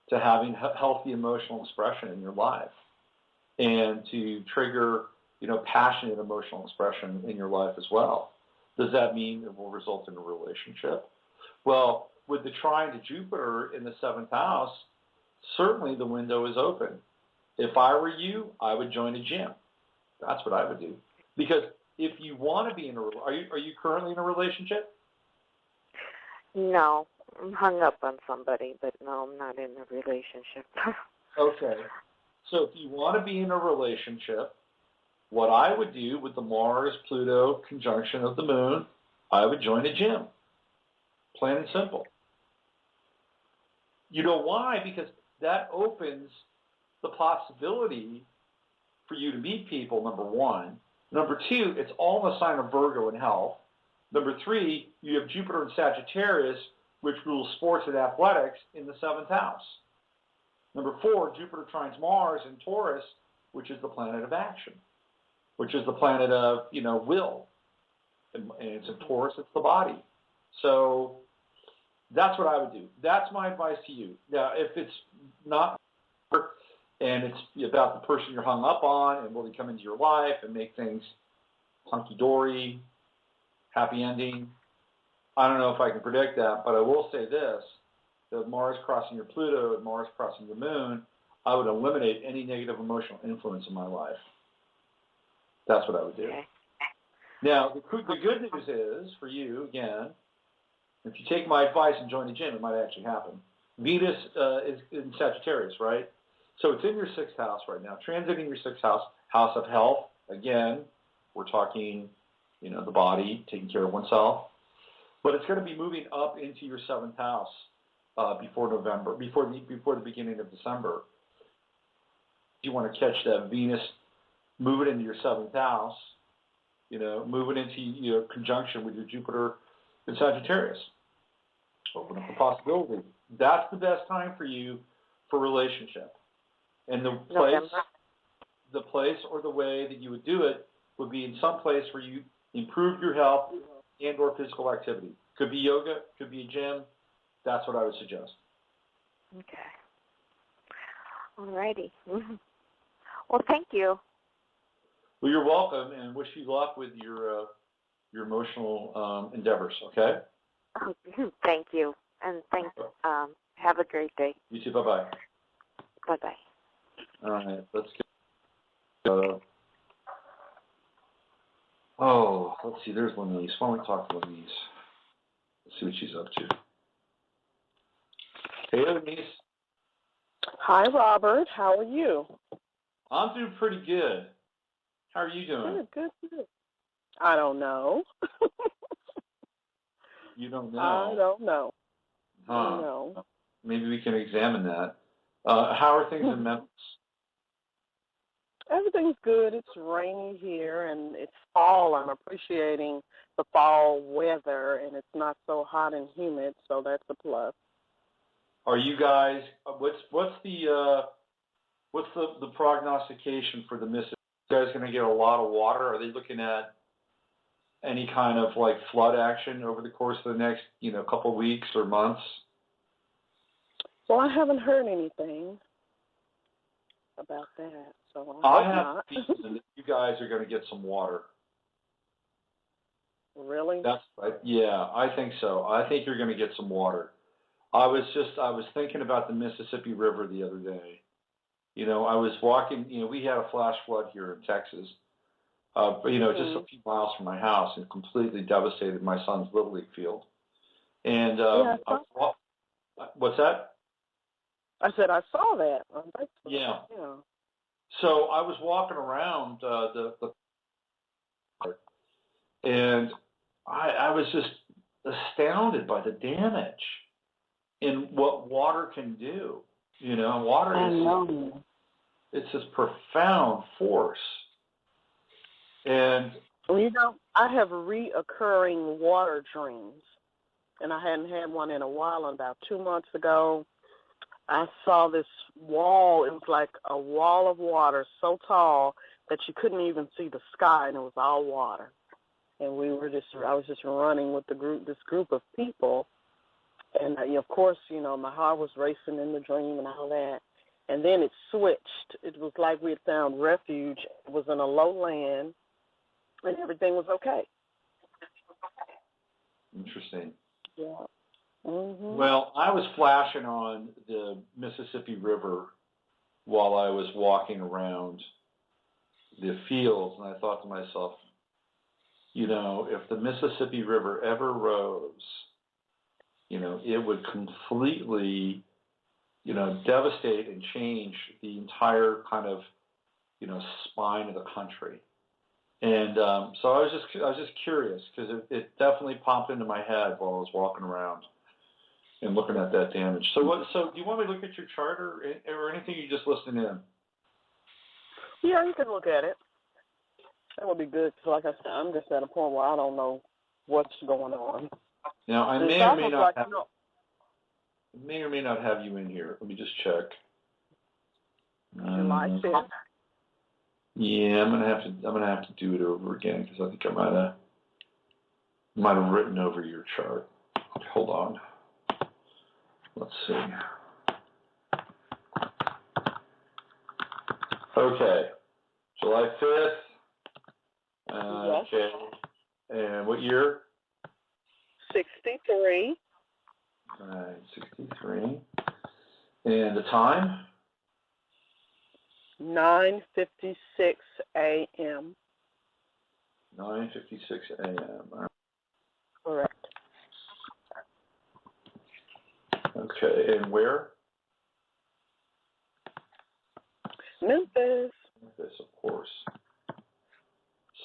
Speaker 2: to having healthy emotional expression in your life, and to trigger passionate emotional expression in your life as well. Does that mean it will result in a relationship? Well, with the trine to Jupiter in the seventh house, certainly the window is open. If I were you, I would join a gym. That's what I would do. Because if you want to be in are you currently in a relationship?
Speaker 3: No, I'm hung up on somebody, but no, I'm not in a relationship.
Speaker 2: Okay. So if you want to be in a relationship, what I would do with the Mars-Pluto conjunction of the Moon, I would join a gym. Plain and simple. You know why? Because that opens the possibility for you to meet people, number one. Number two, it's all in the sign of Virgo in health. Number three, you have Jupiter and Sagittarius, which rules sports and athletics, in the seventh house. Number four, Jupiter trines Mars in Taurus, which is the planet of action, which is the planet of, will. And it's in Taurus, it's the body. So that's what I would do. That's my advice to you. Now, if it's not and it's about the person you're hung up on and will they come into your life and make things hunky-dory, happy ending, I don't know if I can predict that, but I will say this. That Mars crossing your Pluto and Mars crossing your Moon, I would eliminate any negative emotional influence in my life. That's what I would do. Okay. Now, the good news is, for you, again, if you take my advice and join the gym, it might actually happen. Venus is in Sagittarius, right? So it's in your sixth house right now, transiting your sixth house, house of health. Again, we're talking, the body, taking care of oneself. But it's going to be moving up into your seventh house before November, before the beginning of December. You want to catch that Venus, move it into your seventh house, move it into your conjunction with your Jupiter and Sagittarius. Open up the possibility. That's the best time for you for relationship. And the place or the way that you would do it would be in some place where you improve your health and or physical activity. Could be yoga, could be a gym. That's what I would suggest.
Speaker 3: Okay. All righty. Well, thank you.
Speaker 2: Well, you're welcome, and wish you luck with your your emotional endeavors. Okay.
Speaker 3: Oh, thank you, and have a great day.
Speaker 2: You too. Bye bye.
Speaker 3: Bye bye.
Speaker 2: All right. Let's get. Let's see. There's Lenise. Why don't we talk to Lenise? Let's see what she's up to. Hey, Lenise.
Speaker 4: Hi, Robert. How are you?
Speaker 2: I'm doing pretty good. How are you doing?
Speaker 4: Good. I don't know.
Speaker 2: You don't know?
Speaker 4: I don't know.
Speaker 2: Huh.
Speaker 4: No.
Speaker 2: Maybe we can examine that. How are things in Memphis?
Speaker 4: Everything's good. It's rainy here, and it's fall. I'm appreciating the fall weather, and it's not so hot and humid, so that's a plus.
Speaker 2: Are you guys? What's the prognostication for the Mississippi? Are you guys going to get a lot of water? Are they looking at any kind of like flood action over the course of the next couple of weeks or months?
Speaker 4: Well, I haven't heard anything about that, so
Speaker 2: I
Speaker 4: hope
Speaker 2: have
Speaker 4: not.
Speaker 2: a feeling that you guys are going to get some water.
Speaker 4: Really?
Speaker 2: That's right. Yeah, I think so. I think you're going to get some water. I was thinking about the Mississippi River the other day. I was walking. We had a flash flood here in Texas. Just a few miles from my house, and completely devastated my son's Little League field. And what's that?
Speaker 4: I said I saw that on Facebook.
Speaker 2: Yeah.
Speaker 4: Yeah.
Speaker 2: So I was walking around and I was just astounded by the damage in what water can do. Water is it's this profound force. And
Speaker 4: I have reoccurring water dreams, and I hadn't had one in a while. And about 2 months ago, I saw this wall. It was like a wall of water so tall that you couldn't even see the sky, and it was all water. And I was just running with this group of people. And, of course, my heart was racing in the dream and all that. And then it switched. It was like we had found refuge. It was in a low land, and everything was okay.
Speaker 2: Interesting.
Speaker 4: Yeah. Mm-hmm.
Speaker 2: Well, I was flashing on the Mississippi River while I was walking around the fields, and I thought to myself, if the Mississippi River ever rose, it would completely, devastate and change the entire kind of, spine of the country. And so I was just curious because it definitely popped into my head while I was walking around and looking at that damage. So do you want me to look at your chart or anything? You just listening in?
Speaker 4: Yeah, you can look at it. That would be good. Cause like I said, I'm just at a point where I don't know what's going on.
Speaker 2: Now I may or may not have you in here. Let me just check.
Speaker 4: July 5th.
Speaker 2: Yeah, I'm gonna have to do it over again because I think I might have written over your chart. Hold on. Let's see. Okay, July 5th.
Speaker 4: Yes.
Speaker 2: Okay. And what year?
Speaker 4: 63.
Speaker 2: All right, 63. And the time?
Speaker 4: 9:56 a.m.
Speaker 2: 9:56 a.m. All right.
Speaker 4: Correct.
Speaker 2: Okay, and where?
Speaker 4: Memphis.
Speaker 2: Memphis, of course.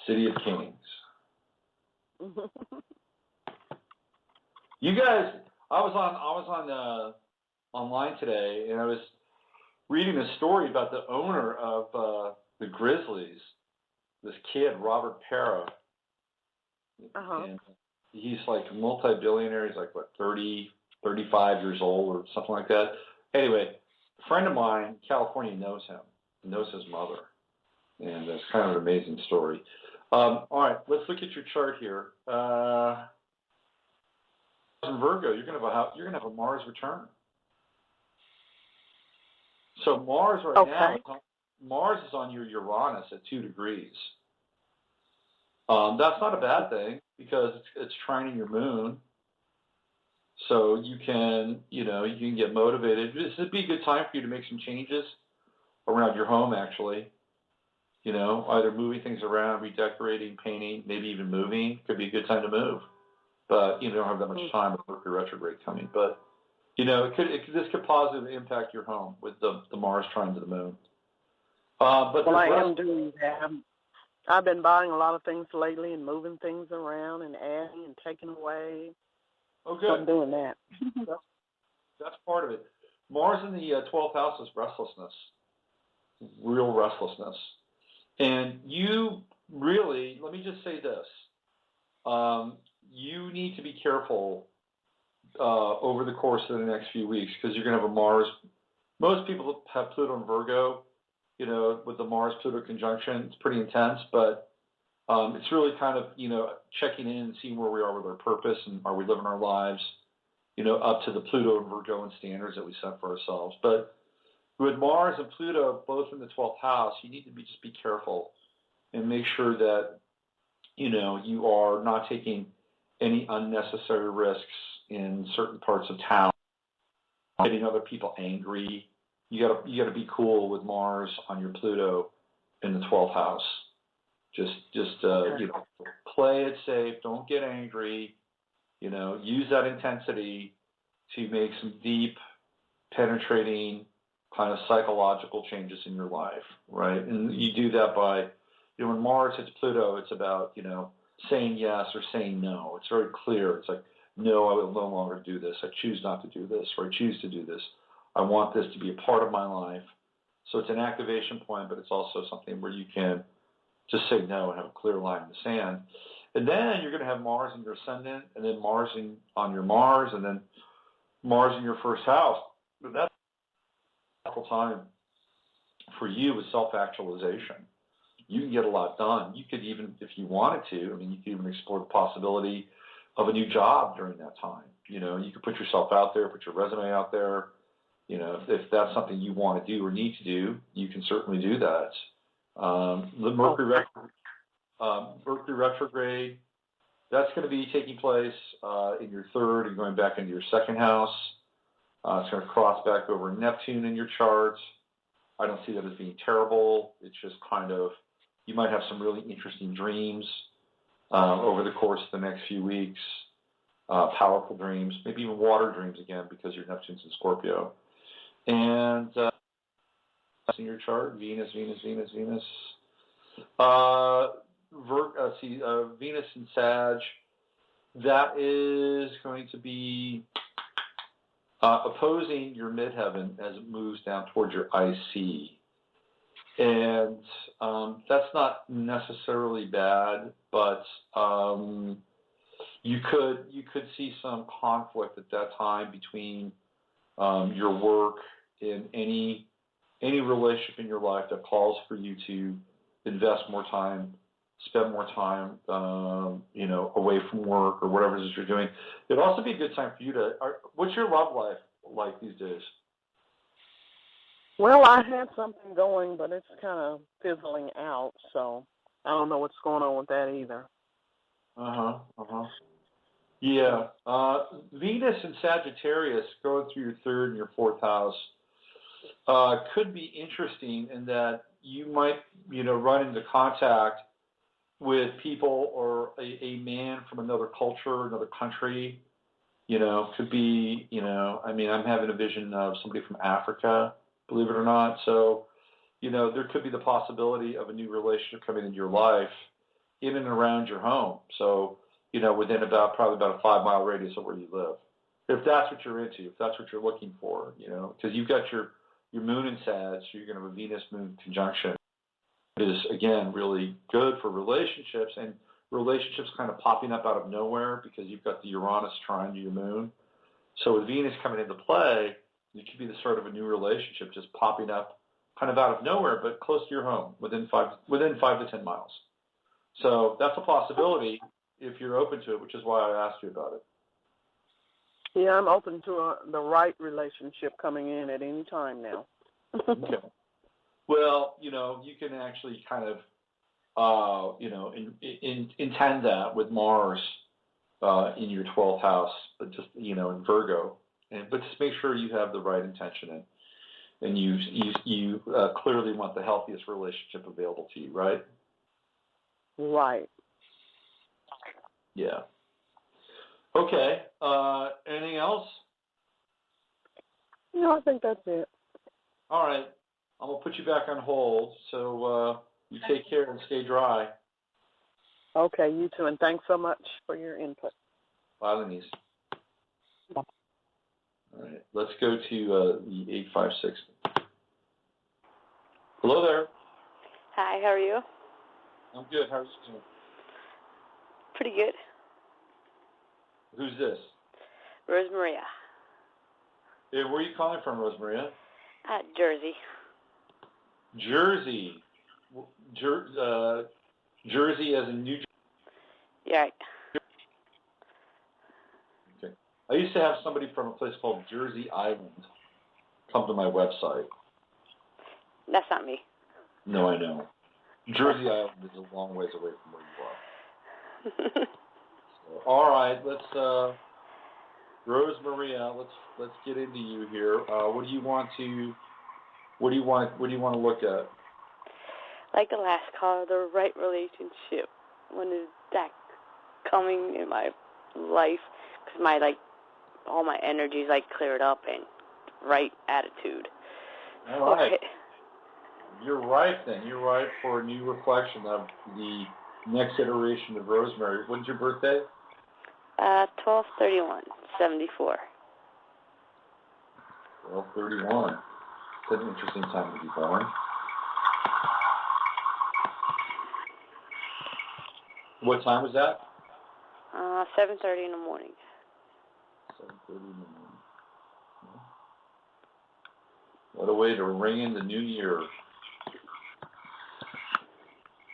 Speaker 2: City of Kings. You guys, I was on online today, and I was reading a story about the owner of the Grizzlies, this kid, Robert Parra. And he's like a multi-billionaire. He's like, 30, 35 years old or something like that. Anyway, a friend of mine in California knows him, knows his mother. And that's kind of an amazing story. All right, let's look at your chart here. In Virgo, you're gonna have a Mars return. So Mars now, Mars is on your Uranus at 2 degrees. That's not a bad thing because it's trining your moon. So you can get motivated. This would be a good time for you to make some changes around your home, actually. Either moving things around, redecorating, painting, maybe even moving. Could be a good time to move. But you don't have that much time with Mercury retrograde coming. But this could positively impact your home with the Mars trine to the moon. But
Speaker 4: I am doing that. I've been buying a lot of things lately and moving things around and adding and taking away.
Speaker 2: Oh, good.
Speaker 4: So I'm doing that.
Speaker 2: That's part of it. Mars in the 12th house is restlessness, real restlessness. And you really, let me just say this, you need to be careful over the course of the next few weeks because you're going to have a Mars. Most people have Pluto and Virgo, with the Mars-Pluto conjunction. It's pretty intense, but it's really kind of, checking in and seeing where we are with our purpose and are we living our lives, up to the Pluto and Virgo standards that we set for ourselves. But with Mars and Pluto both in the 12th house, you need to just be careful and make sure that, you are not taking any unnecessary risks in certain parts of town, getting other people angry. You gotta be cool with Mars on your Pluto in the 12th house. Just play it safe. Don't get angry. Use that intensity to make some deep, penetrating kind of psychological changes in your life, right? And you do that by, when Mars hits Pluto, it's about, saying yes or saying no. It's very clear. It's like, no, I will no longer do this. I choose not to do this, or I choose to do this. I want this to be a part of my life. So it's an activation point, but it's also something where you can just say no and have a clear line in the sand. And then you're going to have Mars in your ascendant, and then Mars on your Mars, and then Mars in your first house. But that's a wonderful time for you with self-actualization. You can get a lot done. You could even, if you wanted to, you could even explore the possibility of a new job during that time. You could put yourself out there, put your resume out there. If that's something you want to do or need to do, you can certainly do that. The Mercury retrograde, that's going to be taking place in your third and going back into your second house. It's going to cross back over Neptune in your chart. I don't see that as being terrible. It's just kind of, you might have some really interesting dreams over the course of the next few weeks. Powerful dreams, maybe even water dreams again because your Neptune's in Scorpio. And in your chart, Venus. Venus in Sag, that is going to be opposing your midheaven as it moves down towards your IC. And that's not necessarily bad, but you could see some conflict at that time between your work and any relationship in your life that calls for you to invest more time, spend more time, away from work or whatever it is you're doing. It'd also be a good time for you to. What's your love life like these days?
Speaker 4: Well, I had something going, but it's kind of fizzling out, so I don't know what's going on with that either.
Speaker 2: Yeah. Venus and Sagittarius going through your third and your fourth house could be interesting in that you might, run into contact with people or a man from another culture, another country. Could be, I'm having a vision of somebody from Africa, believe it or not. So, there could be the possibility of a new relationship coming into your life in and around your home. So, within probably about a 5-mile radius of where you live. If that's what you're into, if that's what you're looking for, because you've got your moon in Sag, so you're going to have a Venus-Moon conjunction. It is, again, really good for relationships, and relationships kind of popping up out of nowhere because you've got the Uranus trine to your moon. So with Venus coming into play, it could be the start of a new relationship just popping up kind of out of nowhere, but close to your home, within 5 to 10 miles. So that's a possibility if you're open to it, which is why I asked you about it.
Speaker 4: Yeah, I'm open to the right relationship coming in at any time now.
Speaker 2: Okay. Well, you can actually kind of intend that with Mars in your 12th house, but just, in Virgo. But just make sure you have the right intention and you clearly want the healthiest relationship available to you, right?
Speaker 4: Right.
Speaker 2: Yeah. Okay. Anything else?
Speaker 4: No, I think that's it.
Speaker 2: All right. I'm going to put you back on hold, so you take care and stay dry.
Speaker 4: Okay, you too, and thanks so much for your input.
Speaker 2: Bye, Denise.
Speaker 4: Bye.
Speaker 2: All right. Let's go to the 856. Hello there.
Speaker 5: Hi, how are you?
Speaker 2: I'm good. How are you doing?
Speaker 5: Pretty good.
Speaker 2: Who's this?
Speaker 5: Rosemaria.
Speaker 2: Hey, where are you calling from, Rosemaria?
Speaker 5: Jersey.
Speaker 2: Jersey. Jersey as in New Jersey?
Speaker 5: Yeah, right.
Speaker 2: Okay. I used to have somebody from a place called Jersey Island come to my website.
Speaker 5: That's not me.
Speaker 2: No, I know. Jersey Island is a long ways away from where you are. So, all right, let's Rosemaria, let's get into you here. What do you want to look at?
Speaker 5: Like the last call, the right relationship. When is that coming in my life? Because all my energy is cleared up and right attitude.
Speaker 2: All right. You're right then. You're right for a new reflection of the next iteration of Rosemary. When's your birthday?
Speaker 5: 12/31/74.
Speaker 2: 12/31. That's an interesting time to be born. What time was that?
Speaker 5: 7:30 in the morning.
Speaker 2: 7:30 in the morning. What a way to ring in the new year.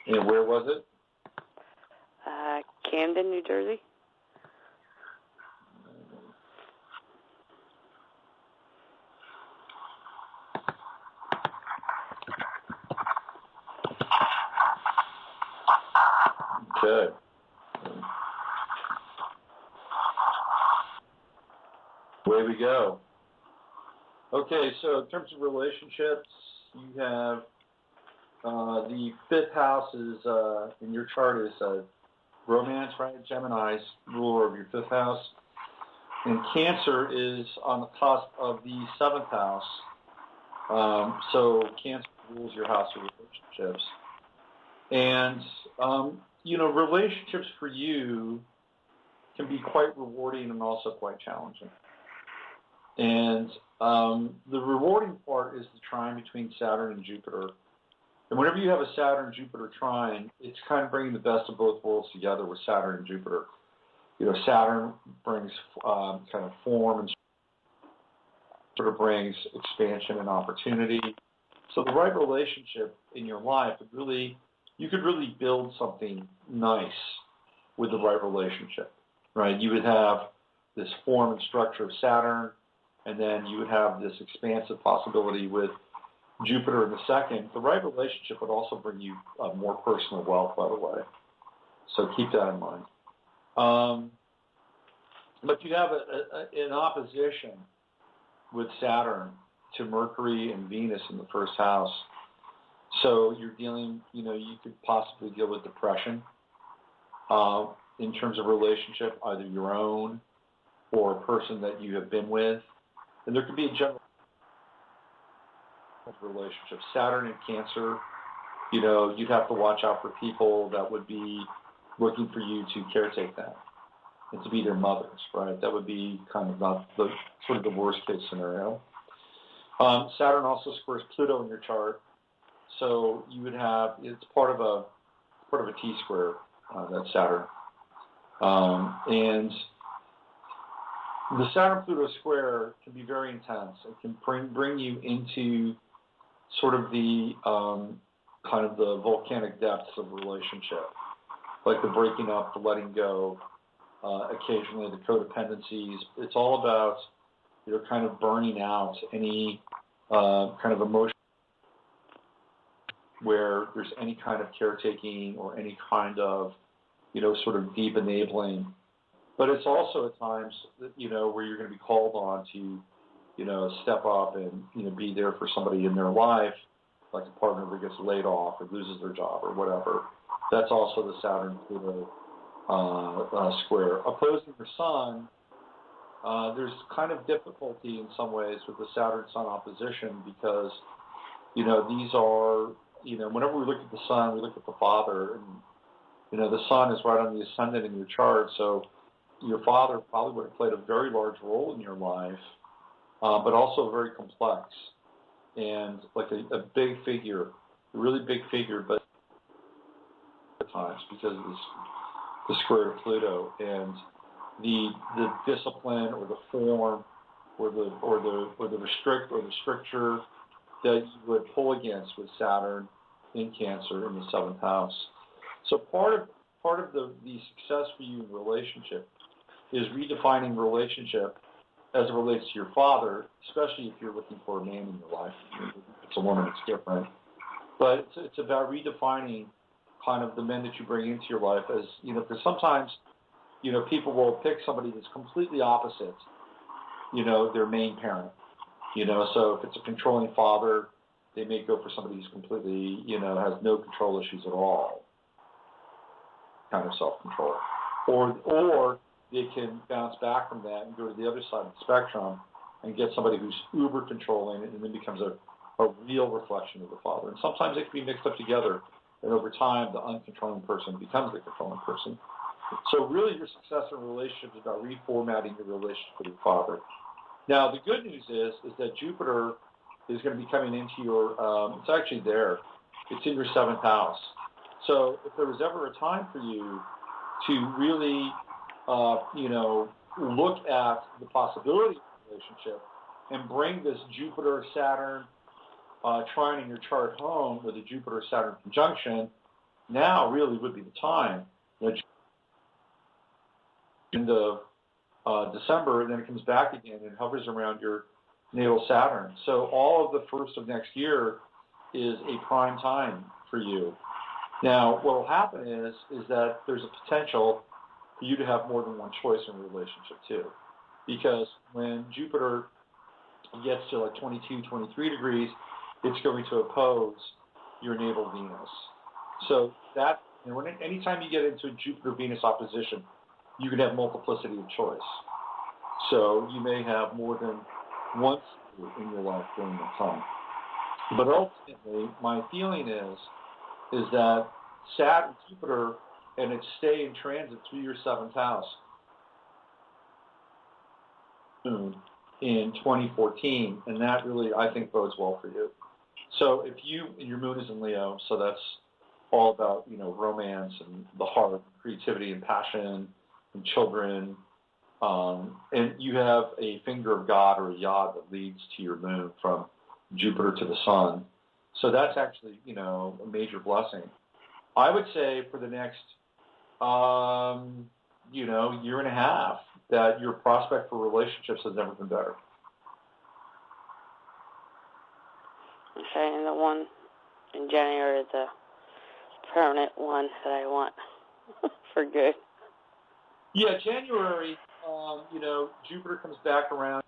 Speaker 2: And where was it?
Speaker 5: Camden, New Jersey.
Speaker 2: Okay. Away we go. Okay, so in terms of relationships, you have the 5th house is in your chart is romance, right? Gemini's ruler of your 5th house. And Cancer is on the cusp of the 7th house. So Cancer rules your house of relationships. And, relationships for you can be quite rewarding and also quite challenging. And the rewarding part is the trine between Saturn and Jupiter. And whenever you have a Saturn-Jupiter trine, it's kind of bringing the best of both worlds together with Saturn and Jupiter. Saturn brings kind of form and Jupiter brings expansion and opportunity. So the right relationship in your life you could really build something nice with the right relationship, right? You would have this form and structure of Saturn, and then you would have this expansive possibility with Jupiter in the 2nd. The right relationship would also bring you more personal wealth, by the way. So keep that in mind. But you have an opposition with Saturn to Mercury and Venus in the 1st house. So you're dealing, you could possibly deal with depression in terms of relationship, either your own or a person that you have been with. And there could be a general relationship. Saturn and Cancer, you'd have to watch out for people that would be looking for you to caretake them and to be their mothers, right? That would be kind of not the sort of the worst case scenario. Saturn also squares Pluto in your chart, so you would have it's part of a T-square, that Saturn, and the Saturn-Pluto square can be very intense. It can bring you into sort of the kind of the volcanic depths of a relationship, like the breaking up, the letting go, occasionally the codependencies. It's all about kind of burning out any kind of emotion where there's any kind of caretaking or any kind of, sort of deep enabling. But it's also at times, where you're going to be called on to, step up and, be there for somebody in their life, like a partner that gets laid off or loses their job or whatever. That's also the Saturn-Pluto square. Opposing your Sun, there's kind of difficulty in some ways with the Saturn-Sun opposition because, these are, whenever we look at the Sun, we look at the father, and, the Sun is right on the ascendant in your chart, so your father probably would have played a very large role in your life, but also very complex, and like a big figure, a really big figure, but at times because of the square of Pluto, and the discipline or the form or the stricture that you would pull against with Saturn in Cancer in the 7th house. So part of the success for you in relationship is redefining relationship as it relates to your father, especially if you're looking for a man in your life. If it's a woman, it's different. But it's about redefining kind of the men that you bring into your life as, because sometimes, people will pick somebody that's completely opposite, their main parent. So if it's a controlling father, they may go for somebody who's completely, has no control issues at all, kind of self-control. Or they can bounce back from that and go to the other side of the spectrum and get somebody who's uber controlling and then becomes a real reflection of the father. And sometimes they can be mixed up together, and over time the uncontrolling person becomes the controlling person. So really your success in relationship is about reformatting your relationship with your father. Now the good news is that Jupiter is going to be coming into your, it's actually there, it's in your 7th house. So if there was ever a time for you to really look at the possibility of a relationship and bring this Jupiter-Saturn trine in your chart home with a Jupiter-Saturn conjunction, now really would be the time. In the December, and then it comes back again and hovers around your natal Saturn. So all of the first of next year is a prime time for you. Now, what will happen is that there's a potential for you to have more than one choice in a relationship too. Because when Jupiter gets to like 22, 23 degrees, it's going to oppose your natal Venus. So that, anytime you get into a Jupiter-Venus opposition, you can have multiplicity of choice. So you may have more than one in your life during that time. But ultimately, my feeling is that Saturn, Jupiter, and its stay in transit through your 7th house in 2014, and that really, I think, bodes well for you. So if your moon is in Leo, so that's all about, romance and the heart, creativity and passion and children, and you have a finger of God or a yod that leads to your moon from Jupiter to the sun. So that's actually, a major blessing. I would say for the next, year and a half, that your prospect for relationships has never been better.
Speaker 5: Okay, and the one in January is the permanent one that I want for good.
Speaker 2: Yeah, January, Jupiter comes back around.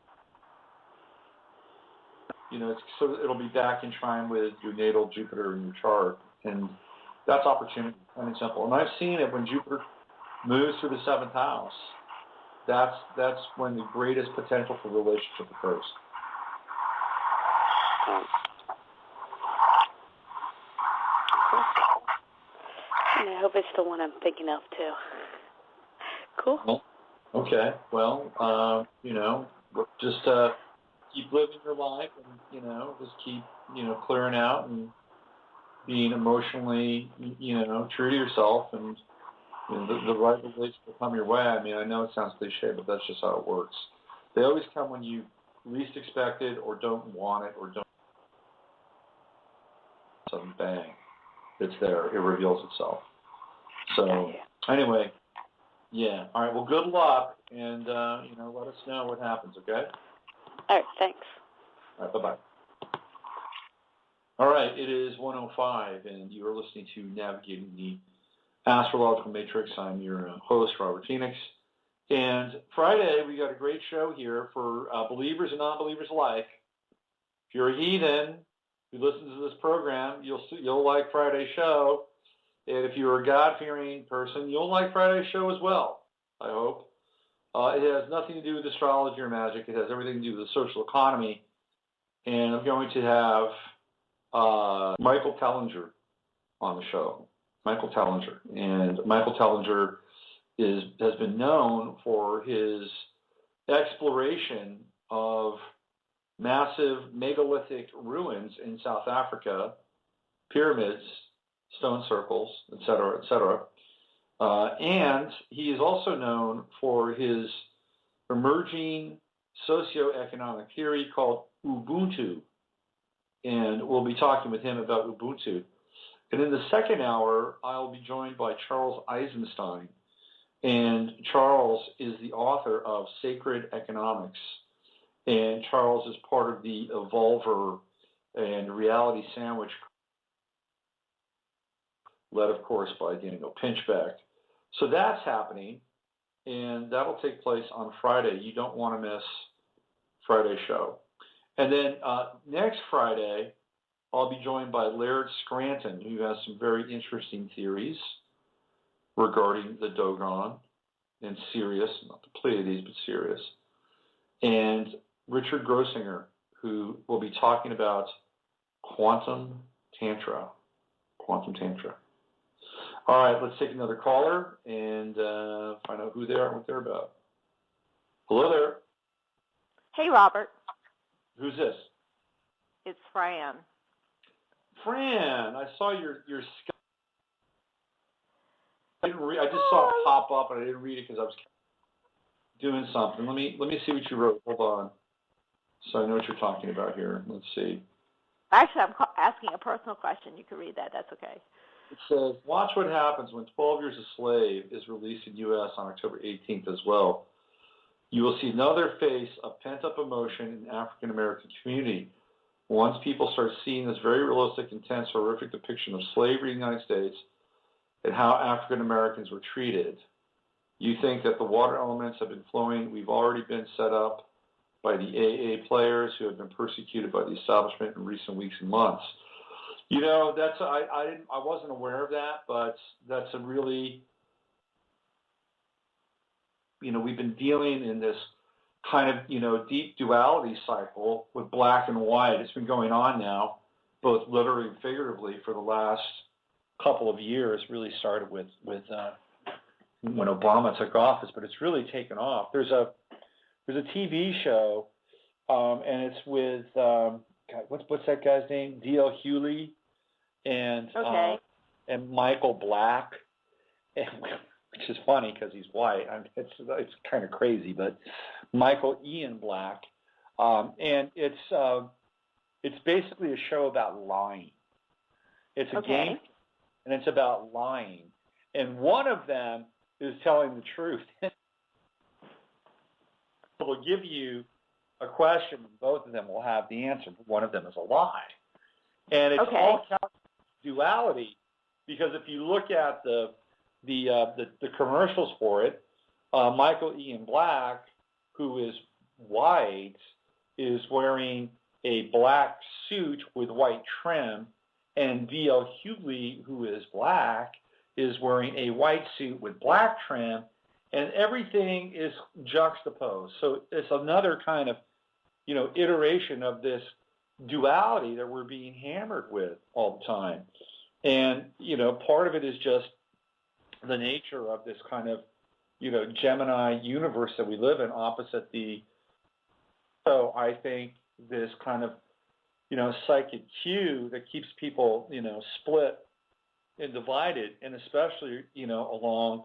Speaker 2: So it'll be back in trine with your natal Jupiter in your chart, and that's opportunity, plain and simple. And I've seen it when Jupiter moves through the 7th house. That's when the greatest potential for relationship occurs.
Speaker 5: And I hope it's the one I'm thinking of too. Cool.
Speaker 2: Well, okay. Well, just keep living your life, and just keep clearing out and being emotionally true to yourself, and the right relationship will come your way. I mean, I know it sounds cliche, but that's just how it works. They always come when you least expect it, or don't want it, or don't. Sudden bang, it's there. It reveals itself. So anyway, yeah. All right. Well, good luck, and let us know what happens. Okay.
Speaker 5: All right. Thanks.
Speaker 2: All right. Bye-bye. All right, it is 1:05, and you are listening to Navigating the Astrological Matrix. I'm your host, Robert Phoenix. And Friday, we got a great show here for believers and non-believers alike. If you're a heathen who listens to this program, you'll like Friday's show. And if you're a God-fearing person, you'll like Friday's show as well, I hope. It has nothing to do with astrology or magic. It has everything to do with the social economy. And I'm going to have Michael Tellinger on the show. Michael Tellinger. And Michael Tellinger has been known for his exploration of massive megalithic ruins in South Africa, pyramids, stone circles, et cetera, et cetera. And he is also known for his emerging socioeconomic theory called Ubuntu. And we'll be talking with him about Ubuntu. And in the second hour, I'll be joined by Charles Eisenstein. And Charles is the author of Sacred Economics. And Charles is part of the Evolver and Reality Sandwich, led, of course, by Daniel Pinchbeck. So that's happening, and that'll take place on Friday. You don't want to miss Friday's show. And then next Friday, I'll be joined by Laird Scranton, who has some very interesting theories regarding the Dogon and Sirius, not the Pleiades, but Sirius. And Richard Grossinger, who will be talking about quantum tantra. Quantum tantra. All right, let's take another caller and find out who they are and what they're about. Hello there.
Speaker 6: Hey, Robert.
Speaker 2: Who's this?
Speaker 6: It's Fran.
Speaker 2: Fran, I saw your I just saw it pop up, and I didn't read it because I was doing something. Let me see what you wrote. Hold on, so I know what you're talking about here. Let's see.
Speaker 6: Actually, I'm asking a personal question. You can read that. That's okay.
Speaker 2: It says, watch what happens when 12 Years a Slave is released in U.S. on October 18th as well. You will see another face of pent-up emotion in the African American community. Once people start seeing this very realistic, intense, horrific depiction of slavery in the United States and how African Americans were treated, you think that the water elements have been flowing. We've already been set up by the AA players who have been persecuted by the establishment in recent weeks and months. You know, that's I wasn't aware of that, but that's a really, you know, we've been dealing in this kind of, you know, deep duality cycle with black and white. It's been going on now, both literally and figuratively, for the last couple of years. Really started with when Obama took office, but it's really taken off. There's a TV show, and it's with what's that guy's name? D.L. Hewley and Michael Black, which is funny because he's white. I mean, it's kind of crazy, but Michael Ian Black, and it's basically a show about lying. It's a game, and it's about lying, and one of them is telling the truth. Will give you a question, and both of them will have the answer, but one of them is a lie. And it's all duality, because if you look at the commercials for it, Michael Ian Black, who is white, is wearing a black suit with white trim, and D.L. Hewley, who is black, is wearing a white suit with black trim, and everything is juxtaposed. So it's another kind of, you know, iteration of this duality that we're being hammered with all the time. And, you know, part of it is just the nature of this kind of, you know, Gemini universe that we live in opposite the, so I think this kind of, you know, psychic cue that keeps people, you know, split and divided, and especially, you know, along,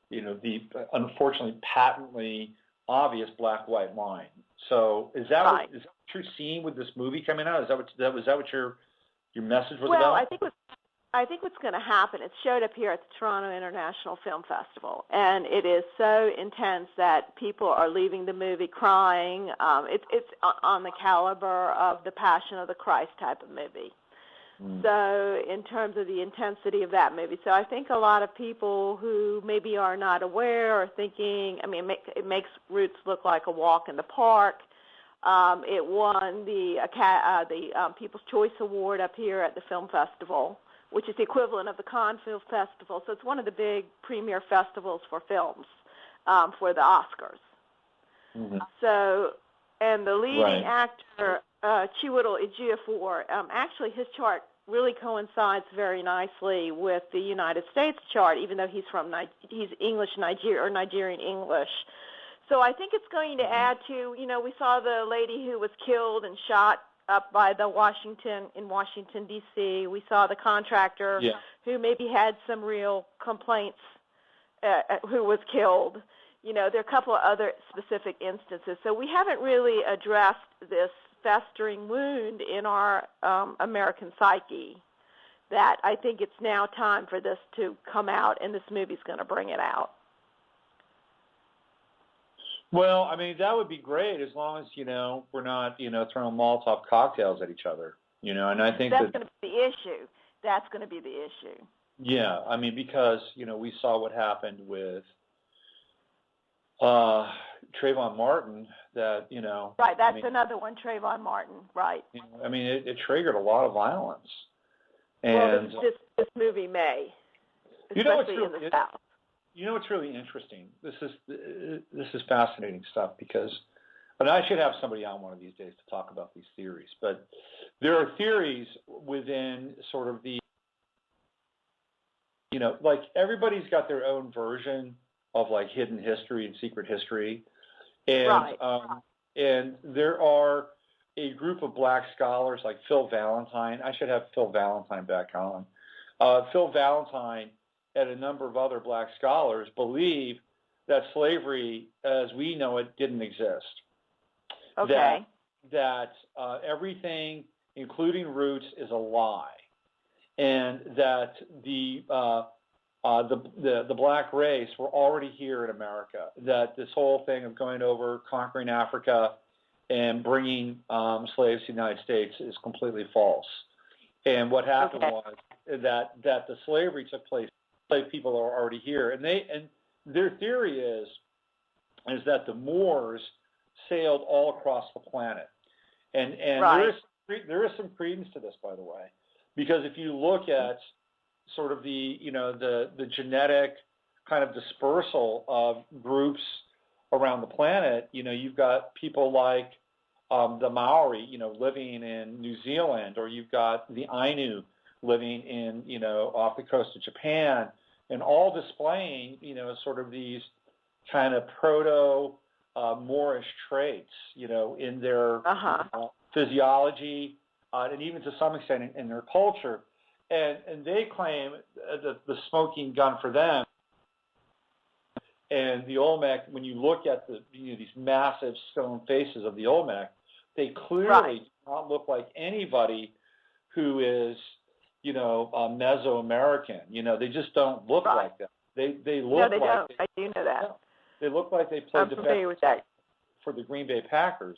Speaker 2: you know, the unfortunately patently obvious black-white line. So is that what you're seeing with this movie coming out? Was that what your message was about?
Speaker 6: Well, I think what's going to happen, it showed up here at the Toronto International Film Festival, and it is so intense that people are leaving the movie crying. It's on the caliber of the Passion of the Christ type of movie. So in terms of the intensity of that movie. So I think a lot of people who maybe are not aware are thinking, I mean, it makes Roots look like a walk in the park. It won the People's Choice Award up here at the film festival, which is the equivalent of the Cannes Film Festival. So it's one of the big premier festivals for films for the Oscars.
Speaker 2: Mm-hmm.
Speaker 6: So, and the leading
Speaker 2: Right.
Speaker 6: actor, Chiwetel Ejiofor, actually his chart really coincides very nicely with the United States chart, even though he's English or Nigerian English. So I think it's going to add to, we saw the lady who was killed and shot up by in Washington, D.C. We saw the contractor who maybe had some real complaints who was killed. There are a couple of other specific instances. So we haven't really addressed this festering wound in our American psyche that I think it's now time for this to come out, and this movie's going to bring it out.
Speaker 2: Well, I mean, that would be great as long as, we're not, throwing Molotov cocktails at each other, and I think
Speaker 6: that's going to be the issue. That's going to be the issue.
Speaker 2: Yeah, I mean, because, we saw what happened with Trayvon Martin that,
Speaker 6: Right, that's another one, Trayvon Martin, right.
Speaker 2: I mean, it triggered a lot of violence. And
Speaker 6: well, this movie may, especially in the South.
Speaker 2: What's really interesting? This is fascinating stuff because, and I should have somebody on one of these days to talk about these theories. But there are theories within sort of the, like everybody's got their own version of like hidden history and secret history, and
Speaker 6: right.
Speaker 2: And there are a group of black scholars like Phil Valentine. I should have Phil Valentine back on. Phil Valentine and a number of other black scholars believe that slavery, as we know it, didn't exist.
Speaker 6: Okay.
Speaker 2: That everything, including Roots, is a lie, and that the black race were already here in America. That this whole thing of going over, conquering Africa, and bringing slaves to the United States is completely false. And what happened was that the slavery took place. Slave people are already here, and their theory is that the Moors sailed all across the planet, and
Speaker 6: right.
Speaker 2: there is some credence to this, by the way, because if you look at sort of the genetic kind of dispersal of groups around the planet, you've got people like the Maori, living in New Zealand, or you've got the Ainu living in, off the coast of Japan, and all displaying, sort of these kind of proto-Moorish traits, in their physiology, and even to some extent in their culture. And they claim that the smoking gun for them, and the Olmec, when you look at these massive stone faces of the Olmec, they clearly do not look like anybody who is, Mesoamerican. They just don't look like that. They look
Speaker 6: no, they don't. I do know that.
Speaker 2: They look like they played defense for the Green Bay Packers.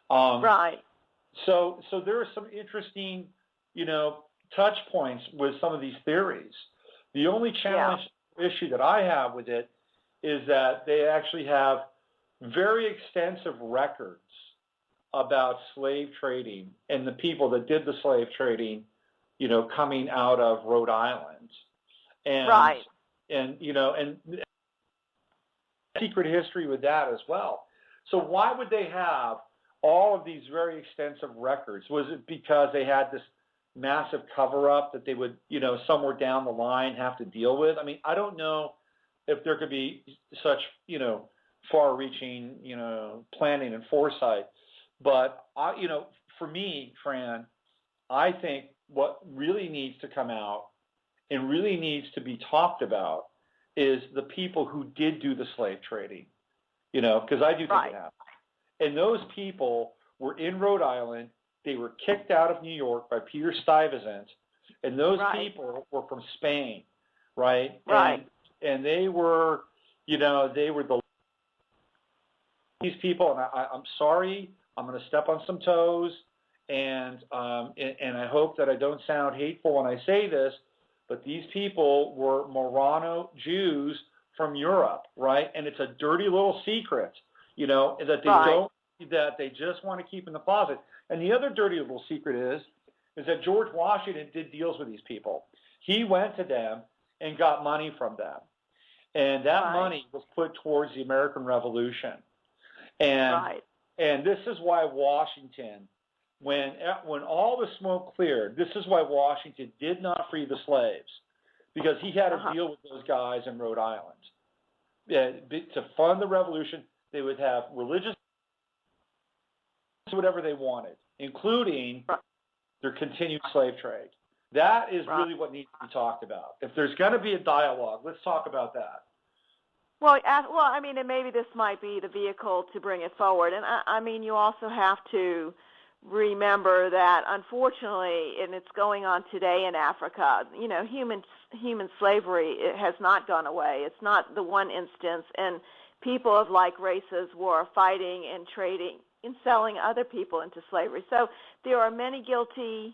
Speaker 6: Right.
Speaker 2: So there are some interesting, touch points with some of these theories. The only challenge issue that I have with it is that they actually have very extensive records about slave trading and the people that did the slave trading, coming out of Rhode Island. And,
Speaker 6: right.
Speaker 2: And, and secret history with that as well. So why would they have all of these very extensive records? Was it because they had this massive cover-up that they would, somewhere down the line have to deal with? I mean, I don't know if there could be such, far-reaching, planning and foresight. But, for me, Fran, I think what really needs to come out and really needs to be talked about is the people who did do the slave trading, because I do think it happened. And those people were in Rhode Island. They were kicked out of New York by Peter Stuyvesant, and those people were from Spain, right?
Speaker 6: Right.
Speaker 2: And they were, these people, and I'm sorry, I'm going to step on some toes, and I hope that I don't sound hateful when I say this, but these people were Marrano Jews from Europe, right? And it's a dirty little secret, that they just want to keep in the closet. And the other dirty little secret is that George Washington did deals with these people. He went to them and got money from them. And that money was put towards the American Revolution. And this is why Washington, when all the smoke cleared, this is why Washington did not free the slaves, because he had to deal with those guys in Rhode Island. To fund the revolution, they would have religious, whatever they wanted, including their continued slave trade. That is really what needs to be talked about. If there's going to be a dialogue, let's talk about that.
Speaker 6: Well, I mean, and maybe this might be the vehicle to bring it forward. And I mean, you also have to remember that, unfortunately, and it's going on today in Africa, human slavery, it has not gone away. It's not the one instance, and people of like races were fighting and trading and selling other people into slavery. So there are many guilty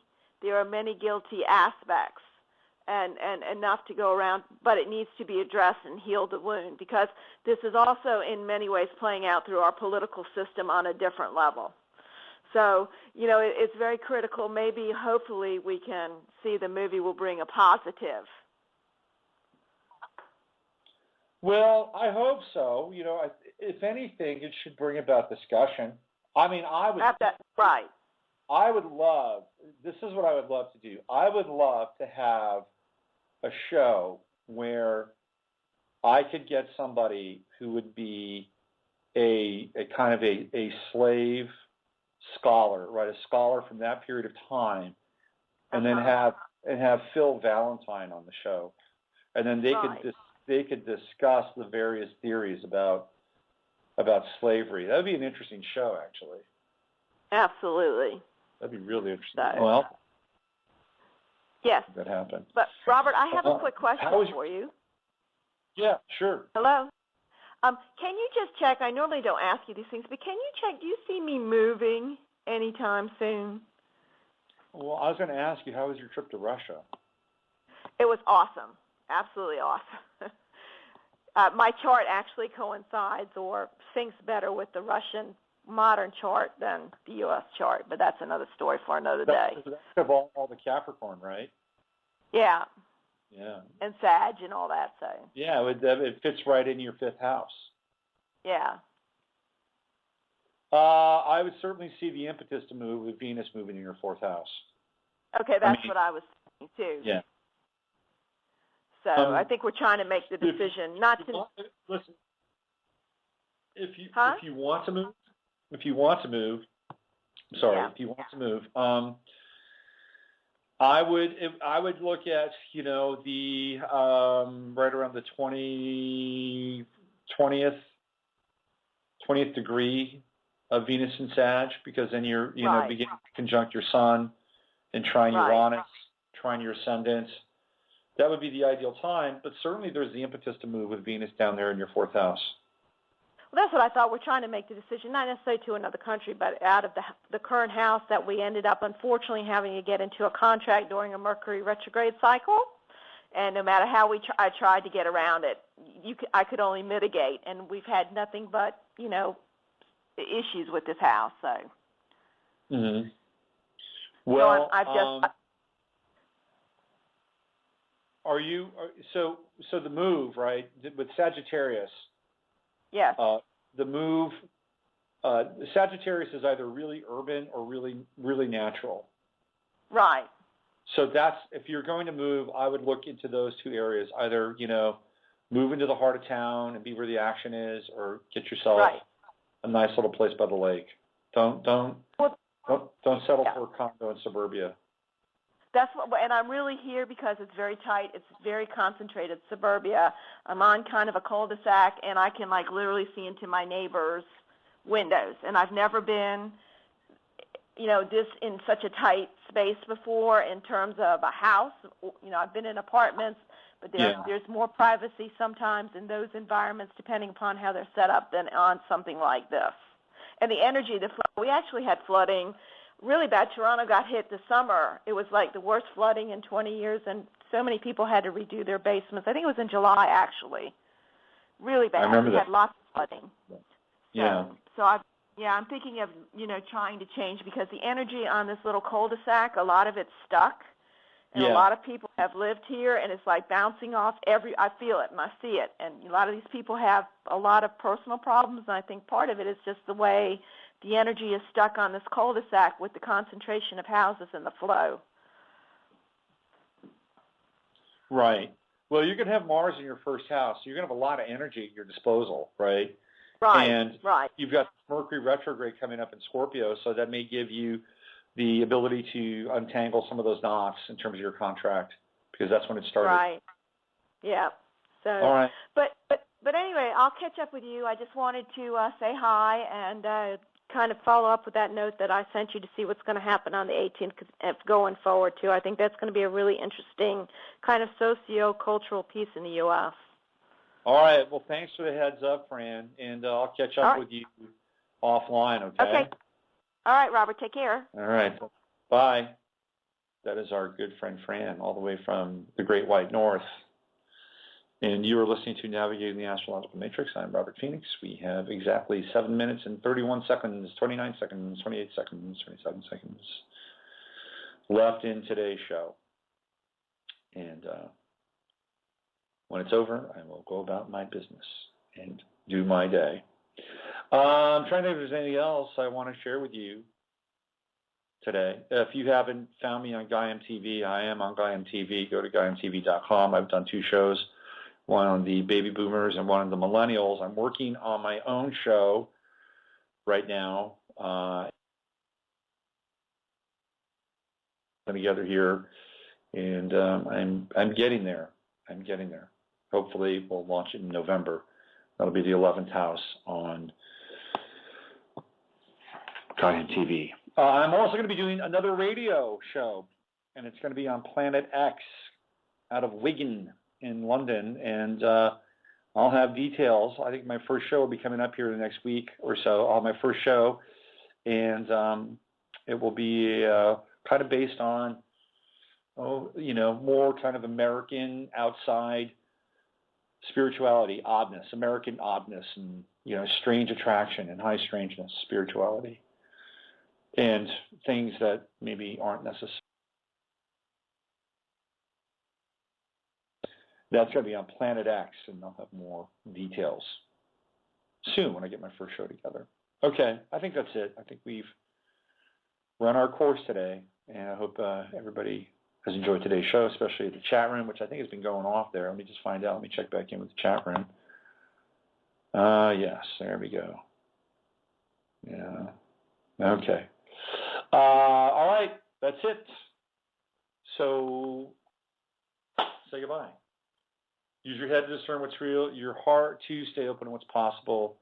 Speaker 6: aspects, and enough to go around, but it needs to be addressed and heal the wound, because this is also in many ways playing out through our political system on a different level. So, it's very critical. Maybe, hopefully, we can see the movie will bring a positive.
Speaker 2: Well, I hope so. If anything, it should bring about discussion. I mean, I would love, this is what I would love to do. I would love to have a show where I could get somebody who would be a kind of a slave scholar, right? A scholar from that period of time, and then have Phil Valentine on the show, and then they could discuss the various theories about slavery. That would be an interesting show, actually.
Speaker 6: Absolutely.
Speaker 2: That'd be really interesting. Well,
Speaker 6: yes.
Speaker 2: That happened.
Speaker 6: But Robert, I have a quick question for you.
Speaker 2: Yeah, sure.
Speaker 6: Hello. Can you just check? I normally don't ask you these things, but can you check? Do you see me moving anytime soon?
Speaker 2: Well, I was going to ask you, how was your trip to Russia?
Speaker 6: It was awesome. Absolutely awesome. My chart actually coincides or syncs better with the Russian modern chart than the U.S. chart, but that's another story for another day.
Speaker 2: That's all the Capricorn, right?
Speaker 6: Yeah.
Speaker 2: Yeah.
Speaker 6: And Sag and all that, so.
Speaker 2: Yeah, it fits right in your fifth house.
Speaker 6: Yeah.
Speaker 2: I would certainly see the impetus to move with Venus moving in your fourth house.
Speaker 6: Okay, that's what I was thinking, too.
Speaker 2: Yeah.
Speaker 6: So I think we're trying to make the decision not to.
Speaker 2: Listen, if you want to move, if you want to move, I would look at the right around the 20th degree of Venus and Sag, because then you're beginning to conjunct your Sun and trine Uranus, trine your ascendant. That would be the ideal time, but certainly there's the impetus to move with Venus down there in your fourth house.
Speaker 6: Well, that's what I thought. We're trying to make the decision, not necessarily to another country, but out of the current house that we ended up, unfortunately, having to get into a contract during a Mercury retrograde cycle. And no matter how I tried to get around it, I could only mitigate. And we've had nothing but, issues with this house. So.
Speaker 2: Mm-hmm. Well, so the move, right, with Sagittarius?
Speaker 6: Yes.
Speaker 2: The move, Sagittarius is either really urban or really, really natural.
Speaker 6: Right.
Speaker 2: So if you're going to move, I would look into those two areas. Either, move into the heart of town and be where the action is, or get yourself a nice little place by the lake. Don't settle for a condo in suburbia.
Speaker 6: And I'm really here because it's very tight. It's very concentrated suburbia. I'm on kind of a cul-de-sac, and I can literally see into my neighbors' windows. And I've never been, this in such a tight space before in terms of a house. I've been in apartments, but there's more privacy sometimes in those environments, depending upon how they're set up, than on something like this. And the energy, we actually had flooding really bad. Toronto got hit this summer. It was like the worst flooding in 20 years, and so many people had to redo their basements. I think it was in July, actually. Really bad.
Speaker 2: I remember
Speaker 6: we
Speaker 2: that.
Speaker 6: had lots of flooding.
Speaker 2: Yeah.
Speaker 6: So I'm thinking of, trying to change, because the energy on this little cul-de-sac, a lot of it's stuck. And a lot of people have lived here, and it's like bouncing off I feel it and I see it. And a lot of these people have a lot of personal problems, and I think part of it is just the way the energy is stuck on this cul-de-sac with the concentration of houses and the flow.
Speaker 2: Right. Well, you're going to have Mars in your first house, so you're going to have a lot of energy at your disposal, right?
Speaker 6: Right,
Speaker 2: and
Speaker 6: right.
Speaker 2: You've got Mercury retrograde coming up in Scorpio, so that may give you the ability to untangle some of those knots in terms of your contract, because that's when it started.
Speaker 6: Right. Yeah. So.
Speaker 2: All right.
Speaker 6: But anyway, I'll catch up with you. I just wanted to say hi and kind of follow up with that note that I sent you to see what's going to happen on the 18th going forward, too. I think that's going to be a really interesting kind of socio-cultural piece in the U.S.
Speaker 2: All right. Well, thanks for the heads up, Fran, and I'll catch up with you offline, okay?
Speaker 6: Okay. All right, Robert. Take care.
Speaker 2: All right. Bye. That is our good friend Fran, all the way from the Great White North. And you are listening to Navigating the Astrological Matrix. I'm Robert Phoenix. We have exactly 7 minutes and 31 seconds, 29 seconds, 28 seconds, 27 seconds left in today's show. And when it's over, I will go about my business and do my day. I'm trying to think if there's anything else I want to share with you today. If you haven't found me on GaiaMTV, I am on GaiaMTV. Go to GaiaMTV.com. I've done 2 shows, one on the baby boomers and one on the millennials. I'm working on my own show right now. Together here, and I'm getting there. I'm getting there. Hopefully, we'll launch it in November. That'll be the 11th house on GaiaMTV. I'm also going to be doing another radio show, and it's going to be on Planet X out of Wigan in London, and I'll have details. I think my first show will be coming up here the next week or so. I'll have my first show, and it will be kind of based on, more kind of American outside spirituality, oddness, American oddness, and, strange attraction and high strangeness, spirituality, and things that maybe aren't necessary. That's going to be on Planet X, and I'll have more details soon when I get my first show together. Okay, I think that's it. I think we've run our course today, and I hope everybody has enjoyed today's show, especially the chat room, which I think has been going off there. Let me just find out. Let me check back in with the chat room. Yes, there we go. Yeah. Okay. All right, that's it. So say goodbye. Use your head to discern what's real, your heart to stay open to what's possible.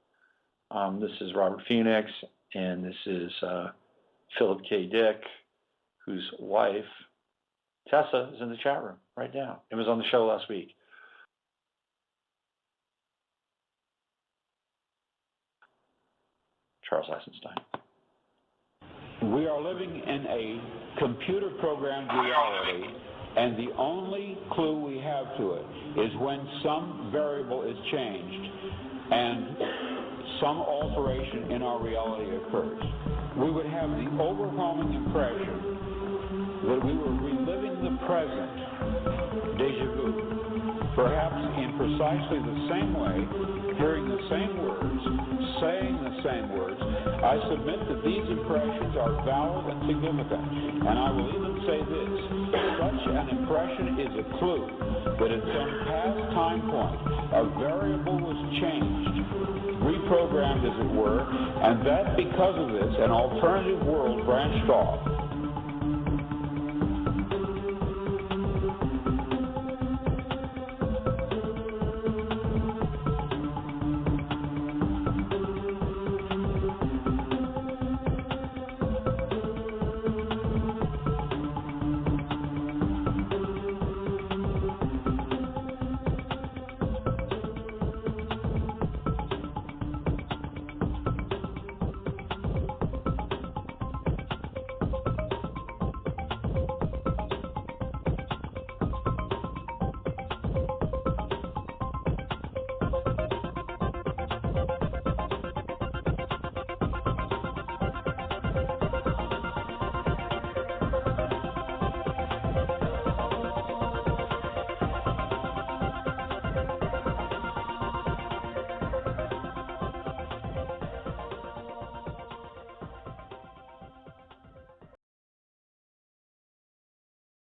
Speaker 2: This is Robert Phoenix, and this is Philip K. Dick, whose wife, Tessa, is in the chat room right now. It was on the show last week. Charles Eisenstein.
Speaker 1: We are living in a computer-programmed reality, and the only clue we have to it is when some variable is changed and some alteration in our reality occurs. We would have the overwhelming impression that we were reliving the present, déjà vu, perhaps in precisely the same way, hearing the same words, saying the same words. I submit that these impressions are valid and significant, and I will even say this: such an impression is a clue that at some past time point a variable was changed, reprogrammed as it were, and that because of this an alternative world branched off.